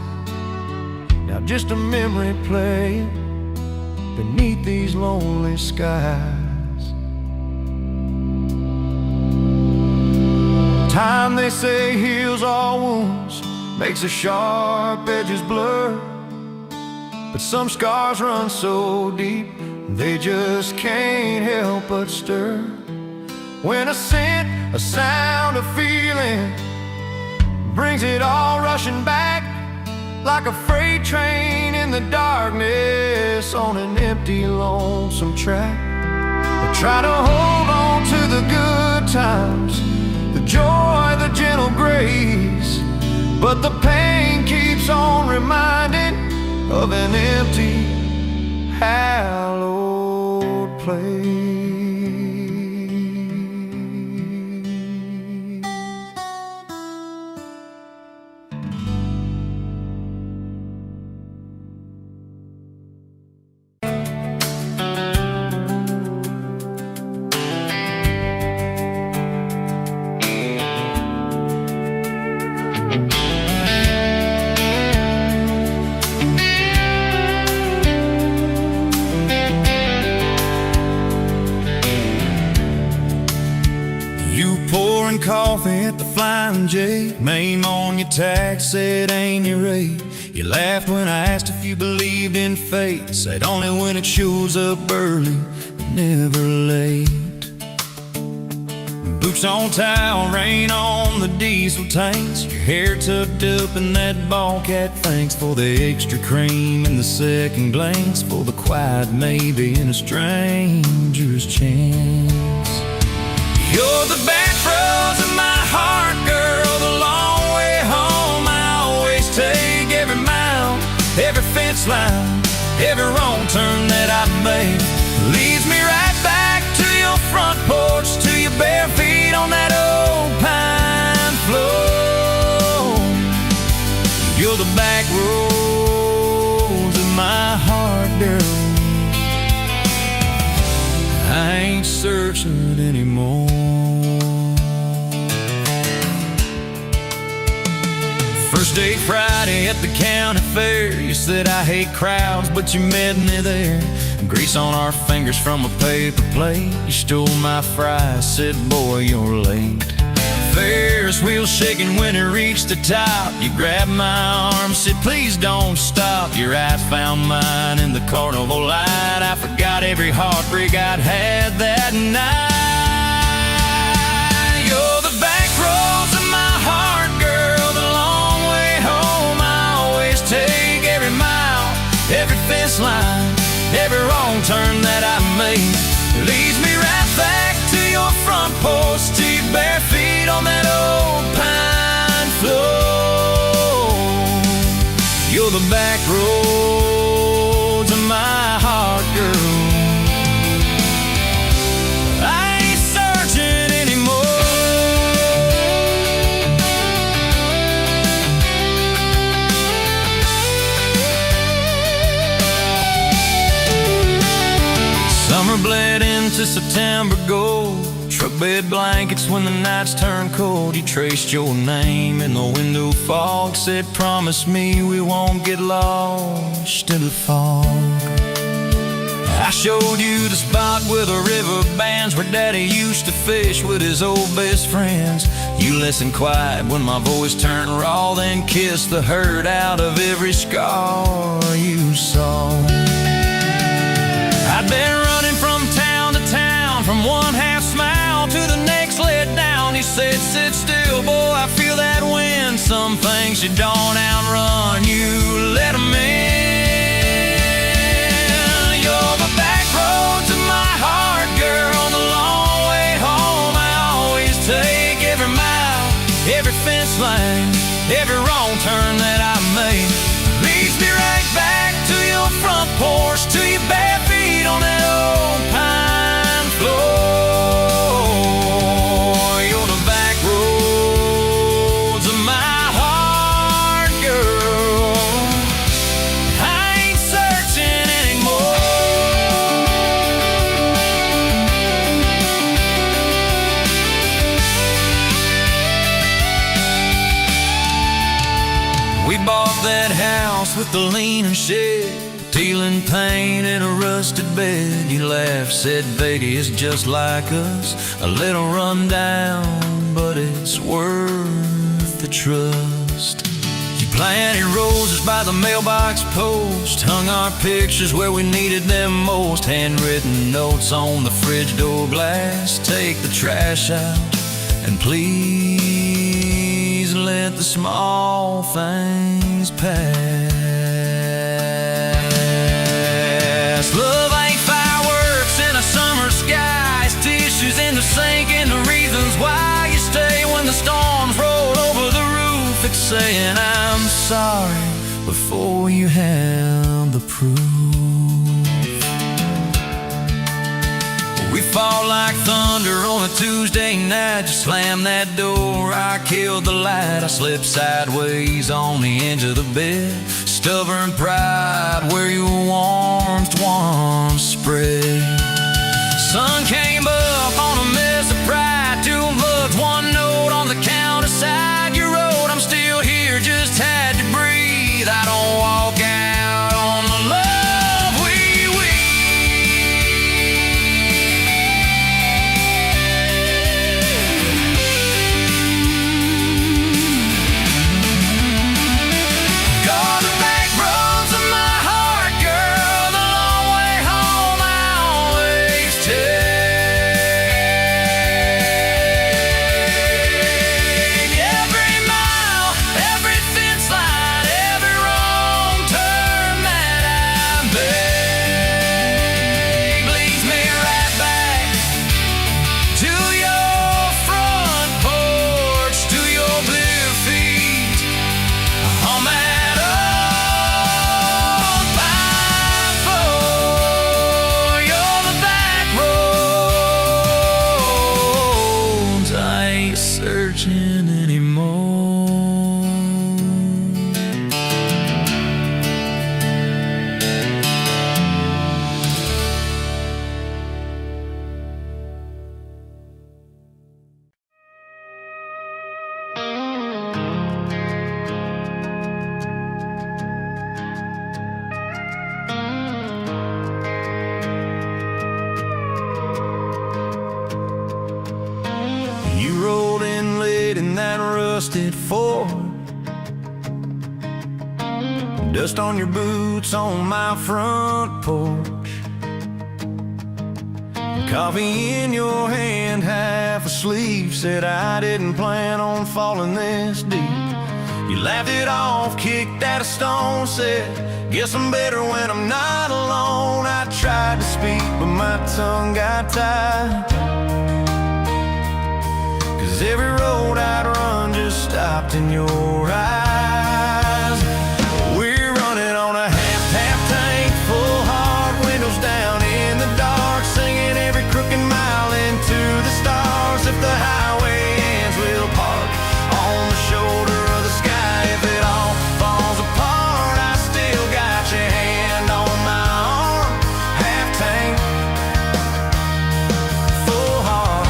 now just a memory playing beneath these lonely skies. Time, they say, heals all wounds, makes the sharp edges blur, but some scars run so deep they just can't help but stir. When a scent, a sound, a feeling brings it all rushing back, like a freight train in the darkness on an empty, lonesome track. I try to hold on to the good times, the joy, the gentle grace, but the pain keeps on reminding of an empty, hallowed place. Coffee at the Flying J, name on your tax said ain't your rate. You laughed when I asked if you believed in fate, said only when it shows up early, but never late. Boots on towel, rain on the diesel tanks, your hair tucked up in that ball cat. Thanks for the extra cream and the second glance, for the quiet maybe in a stranger's chance. You're the back roads in my heart, girl, the long way home. I always take every mile, every fence line, every wrong turn that I make leads me right back to your front porch, to your bare feet on that old I ain't searching anymore. First date Friday at the county fair. You said I hate crowds, but you met me there. Grease on our fingers from a paper plate. You stole my fries, said boy you're late. Ferris wheel shaking when it reached the top. You grabbed my arm, said please don't stop. Your eyes found mine in the carnival light. I forgot every heartbreak I'd had that night. You're the back roads of my heart, girl, the long way home. I always take every mile, every fence line, every wrong turn that I make. Leads me right back to your front porch, to your bare feet on that old pine floor. You're the back roads of my heart, girl. I ain't searching anymore. Summer bled into September gold. Truck bed blankets when the nights turn cold. You traced your name in the window fog. Said promise me we won't get lost in the fog. I showed you the spot where the river bands, where Daddy used to fish with his old best friends. You listened quiet when my voice turned raw, then kissed the hurt out of every scar you saw. I'd been running from town to town, from one half smile to the next let down. He said, sit still, boy, I feel that wind. Some things you don't outrun, you let them in. You're the back roads of my heart, girl, the long way home. I always take every mile, every fence line, every wrong turn that I make. Leads me right back to your front porch, to your bare feet on that old pine floor. You're the back roads of my heart, girl. I ain't searching anymore. We bought that house with the leaning shed, peeling paint in a rusted bed. You laughed, said Vegas is just like us, a little run down, but it's worth the trust. You planted roses by the mailbox post, hung our pictures where we needed them most. Handwritten notes on the fridge door glass, take the trash out and please let the small things pass. Love ain't fireworks in a summer sky, it's tissues in the sink and the reasons why you stay when the storms roll over the roof. It's saying I'm sorry before you have the proof. We fall like thunder on a Tuesday night. You slam that door, I killed the light. I slipped sideways on the edge of the bed. Stubborn pride where your warmth once spread. Sun came up on a mess of pride. 2 bucks, 1 note on the counter side. You wrote, I'm still here, just had to breathe. I don't walk out on the love we rusted Ford. Dust on your boots on my front porch. Coffee in your hand, half asleep. Said I didn't plan on falling this deep. You laughed it off, kicked at a stone. Said, guess I'm better when I'm not alone. I tried to speak, but my tongue got tied. 'Cause every road I'd run just stopped in your eyes. We're running on a half tank, full hard, windows down in the dark, singing every crooked mile into the stars. If the highway ends, we'll park on the shoulder of the sky. If it all falls apart, I still got your hand on my arm. Half tank, full hard.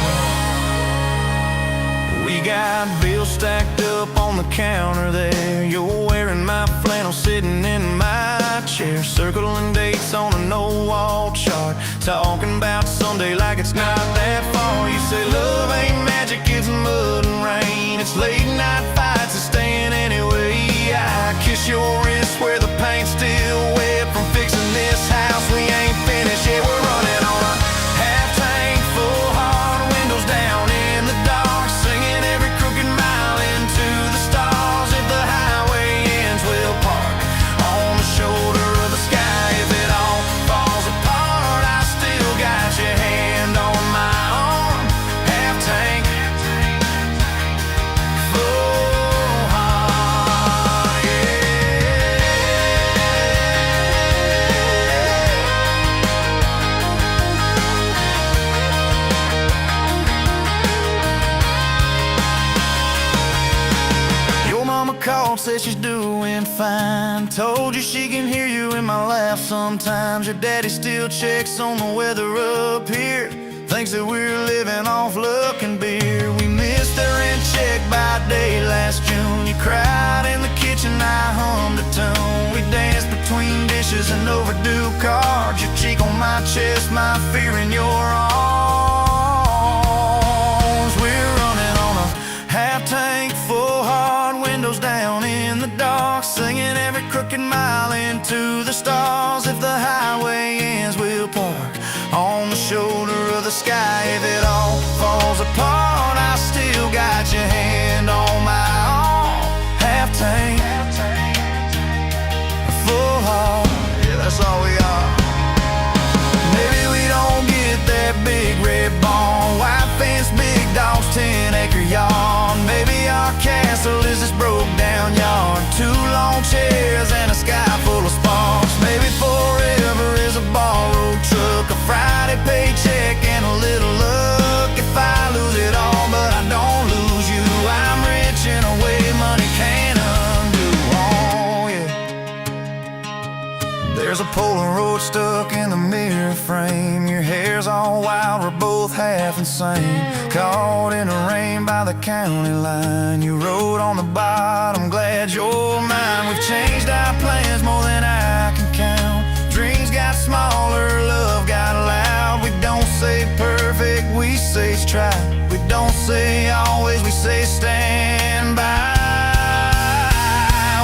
We got bills stacked up on the counter there. You're wearing my flannel, sitting in my chair, circling dates on a no-wall chart, talking about Sunday like it's not that far. You say love ain't magic, it's mud and rain. It's late night fights and staying anyway. I kiss your wrist where the paint's still wet from fixing this house. We ain't finished yet. We're running on a half tank, full hard, windows down in the dark, singing every crooked mile into the stars. If the highway ends, we'll park on the shoulder of the sky. If it all falls apart, I still got your hand on my arm. Half tank, full heart, yeah. Your mama called, said she's doing fine. Told you she can hear you in my laugh sometimes. Your daddy still checks on the weather up here, thinks that we're living off luck and beer. We missed the rent check by day last June. You cried in the kitchen, I hummed a tune. We danced between dishes and overdue cards. Your cheek on my chest, my fear in your arms. We're running on a half tank, full hard, windows down in the dark, singing every crooked mile into the stars. If the highway ends, we'll park on the shoulder of the sky. If it all falls apart, I still got your hand on my arm. Half tank, full heart, yeah, that's all we are. Maybe we don't get that big red barn, white fence, big dogs, 10-acre yard. Maybe our castle is this broke down yard, 2 long chairs and a sky full of sparks. Maybe forever is a borrowed truck, a Friday paycheck and a little luck. If I lose it all but I don't lose you, I'm rich in a way money can't undo. Oh yeah. There's a Polaroid stuck in the mirror frame. Your hair's all wild, we're both half insane. Caught in the rain by the county line. You wrote on the bottom, glad you're mine. We've changed our plans more than I can count. Dreams got smaller, love got loud. We don't say perfect, we say try. We don't say always, we say stand by.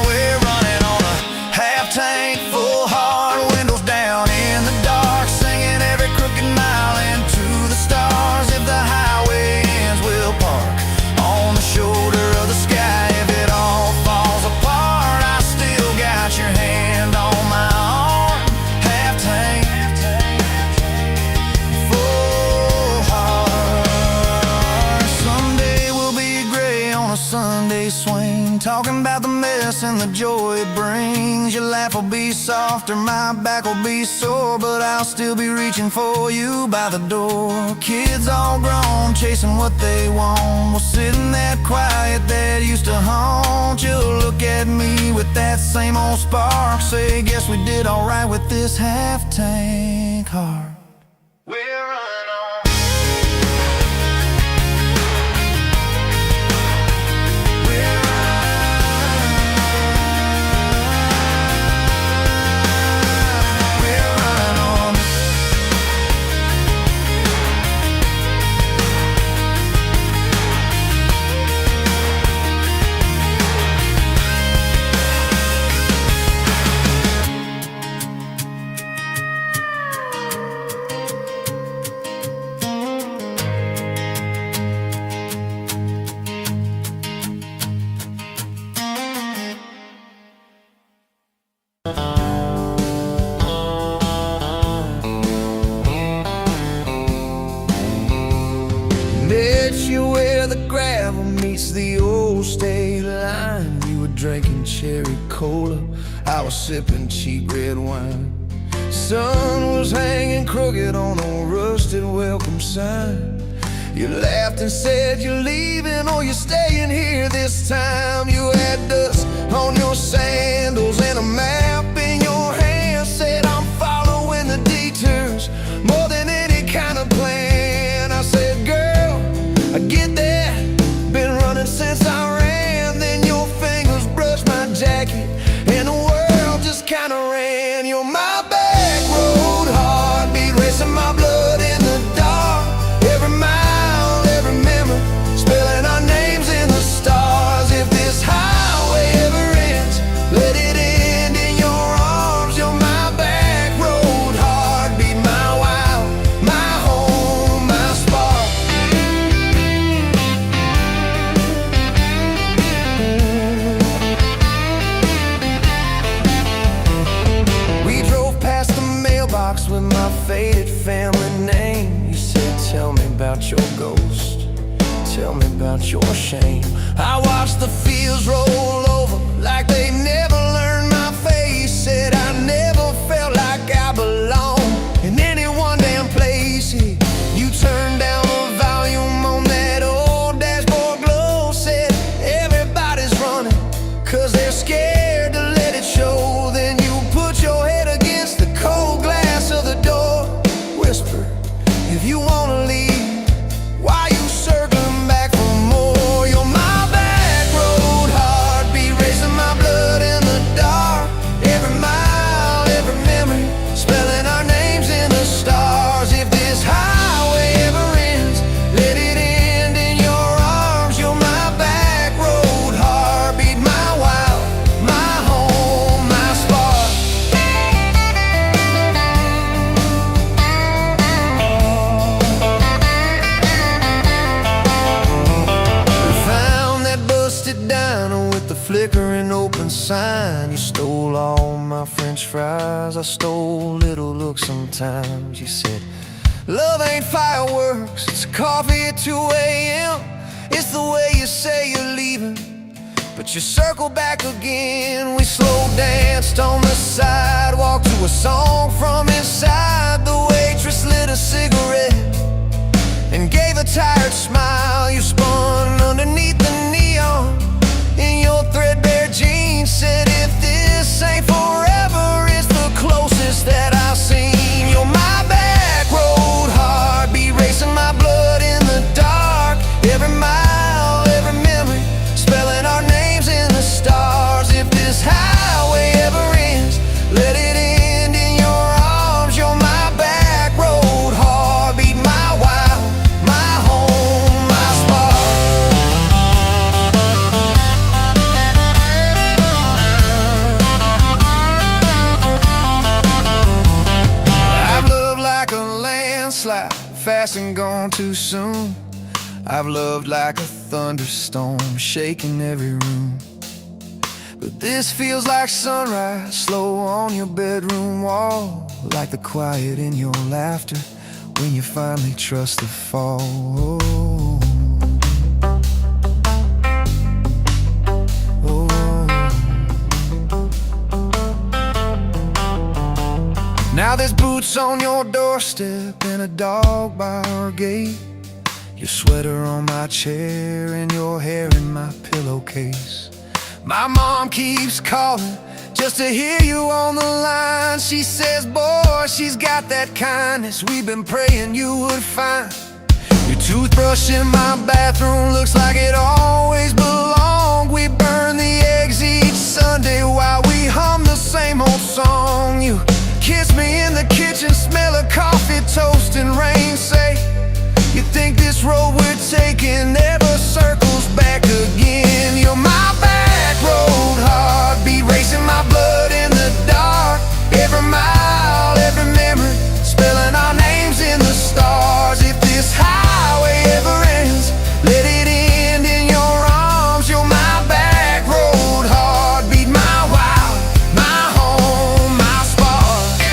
We're running on a half tank, full hard, windows down in the dark, singing every crooked mile into the stars. If the highway ends, we'll park on the shoulder of the sky. If it all falls apart, I still got your hand on my arm. Half tank, full heart. Someday we'll be gray on a Sunday swing, talking about the mess and the joy it brings. Your laugh will be softer, my back will be sore, but I'll still be reaching for you by the door. Kids all grown, chasing what they want. We'll sit in that quiet that used to haunt you. Look at me with that same old spark, say, guess we did alright with this half tank heart. We're running on. We're running on. push you where the gravel meets the old state line. You were drinking cherry cola, I was sipping cheap red wine. Sun was hanging crooked on a rusted welcome sign. You laughed and said you're leaving or you're staying here this time. You had dust on your sandals and a map in your hand. Said I'm following the detours more than any kind of plan. I said, girl, I get that, been running since I ran. Then your fingers brushed my jacket and the world just kinda ran. You're my back road heartbeat, racing my blood in the dark. Every mile, every memory, spelling our names in the stars. If this highway ever ends, let it end in your arms. You're my back road heartbeat, my wow, my home, my spark. We drove past the mailbox with my faded family name. You said, tell me about your ghost, tell me about your shame. I watched the fields roll over like they never learned my face. Said I never felt like I belonged in any one damn place. You turned down the volume on that old dashboard glow. Said everybody's running 'cause they're scared to let it show. Then you put your head against the cold glass of the door. Whisper, if you wanna leave, why you circling back for more? You're my back road heartbeat, racing my blood in the dark. Every mile, every memory, spelling our names in the stars. If this highway ever ends, let it end in your arms. You're my back road heartbeat, my wow, my home, my spark. We found that busted diner with the flickering open sign. You stole all my French fries, I stole little looks sometimes. You said, love ain't fireworks, it's coffee at 2 a.m. It's the way you say you're leaving, but you circle back again. We slow danced on the sidewalk to a song from inside. The waitress lit a cigarette and gave a tired smile. You spun underneath the neon in your threadbare jeans. Said if this ain't forever, it's the closest that I've seen. You're my back road heartbeat, racing my blood in the dark. Every mile, every memory, spelling our names in the stars. If this highway ever ends, let it end in your arms. You're my back road heartbeat, my wow, my home, my spark. I've loved like a landslide, fast and gone too soon. I've loved like a thunderstorm, shaking every room. But this feels like sunrise, slow on your bedroom wall. Like the quiet in your laughter when you finally trust the fall. Now there's boots on your doorstep and a dog by our gate. Your sweater on my chair and your hair in my pillowcase. My mom keeps calling just to hear you on the line. She says, boy, she's got that kindness we've been praying you would find. Your toothbrush in my bathroom looks like it always belonged. We burn the eggs each Sunday while we hum the same old song. You kiss me in the kitchen, smell of coffee, toast and rain. Say, you think this road we're taking never circles back again. You're my back road heartbeat, racing my blood in the dark. Every mile, every memory, spelling our names in the stars. If this highway ever ends, let it end in your arms. You're my back road heartbeat, my wow, my home, my spark.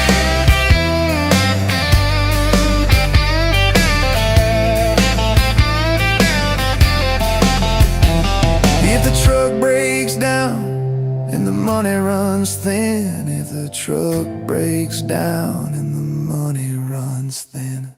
runs thin if the truck breaks down and the money runs thin.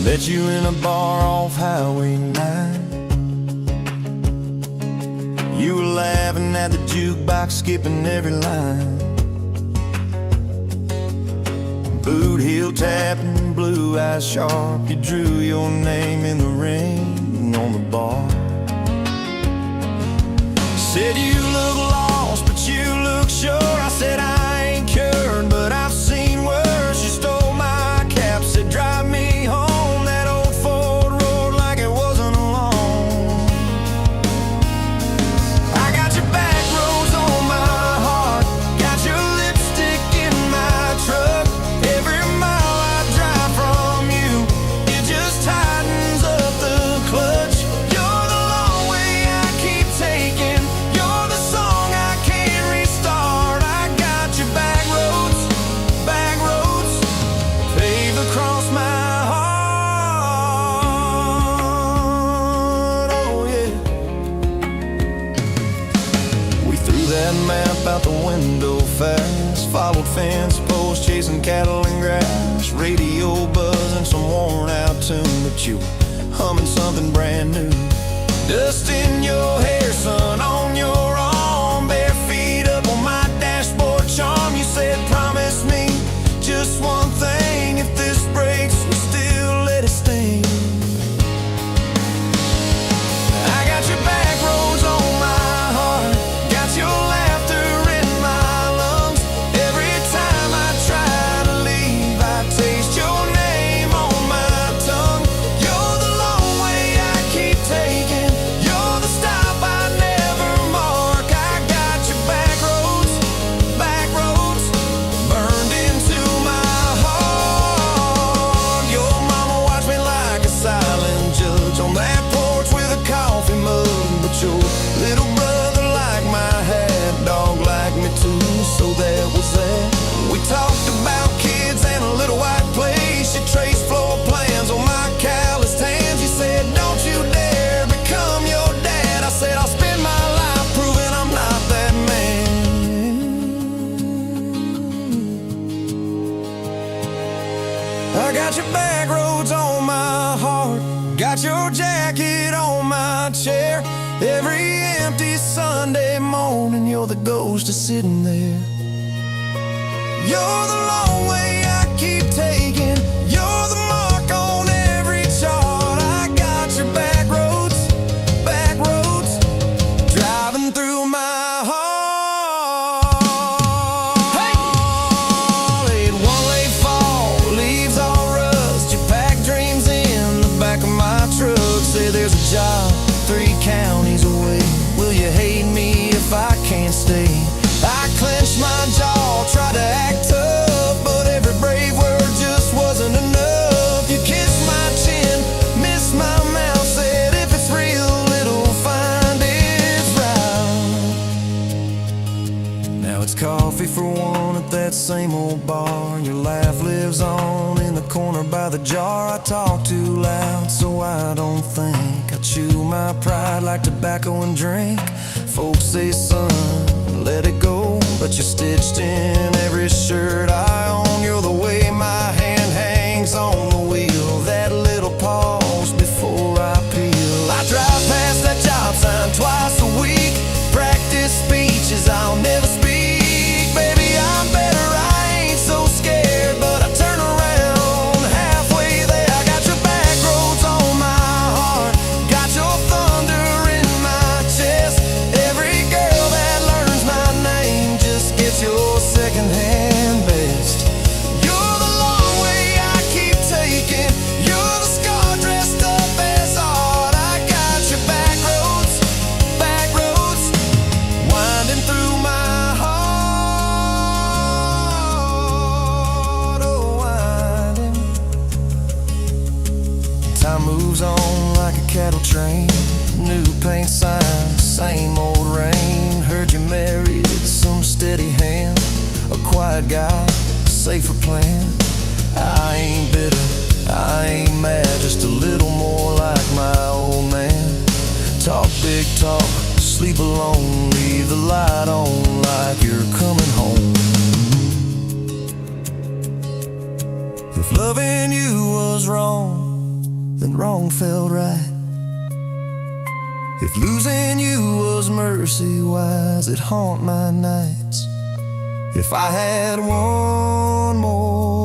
Met you in a bar off Highway 9. You were laughing at the jukebox, skipping every line. Boot heel tapping, blue eyes sharp. You drew your name in the ring on the bar. Said you look lost, but you look sure. I said I ain't cured, but I've seen worse. You stole my cap, said drive me home. Out the window fast, followed fence posts, chasing cattle and grass, radio buzzing some worn out tune, but you humming something brand new. Dust in your hair, sun on your arm, bare feet up on my dashboard charm. You said promise me just one thing, if this breaks we still let it sting. I got your back roads on my heart, got your your jacket on my chair. Every empty Sunday morning, you're the ghost of sitting there. You're the long way I keep taking, you're the mark on every chart. I got your back roads, driving through my heart. Hey! Late one late fall, leaves all rust. You pack dreams in the back of my truck. Say there's a job 3 counties away. Will you hate me if I can't stay? I clench my jaw, try to act tough, but every brave word just wasn't enough. You kissed my chin, missed my mouth, said if it's real, it'll find its route. Now it's coffee for one at that same old bar. Your laugh lives on in the corner by the jar. I talk too loud, so I don't think. I chew my pride like tobacco and drink. Folks say, son, let it go, but you're stitched in every shirt I own. You're the way my hand hangs on the wheel, that little pause before I peel. I drive past that job sign twice a week, practice speeches I'll never speak. Baby, I'm better, I ain't so scared, but I turn around halfway there. I got your back roads on my heart, got your thunder in my chest. Every girl that learns my name just gets your secondhand best. You're the long way I keep taking, you're the scar dressed up as art. I got your back roads, winding through my heart, oh winding. Time moves on like a cattle train, new paint sign, same old rain. heard you married some steady hand, a quiet guy, safer plan. I ain't bitter, I ain't mad, just a little more like my old man. Talk big talk, sleep alone, leave the light on like you're coming home. If loving you was wrong, then wrong felt right. If losing you was mercy, why's it haunt my nights? If I had one more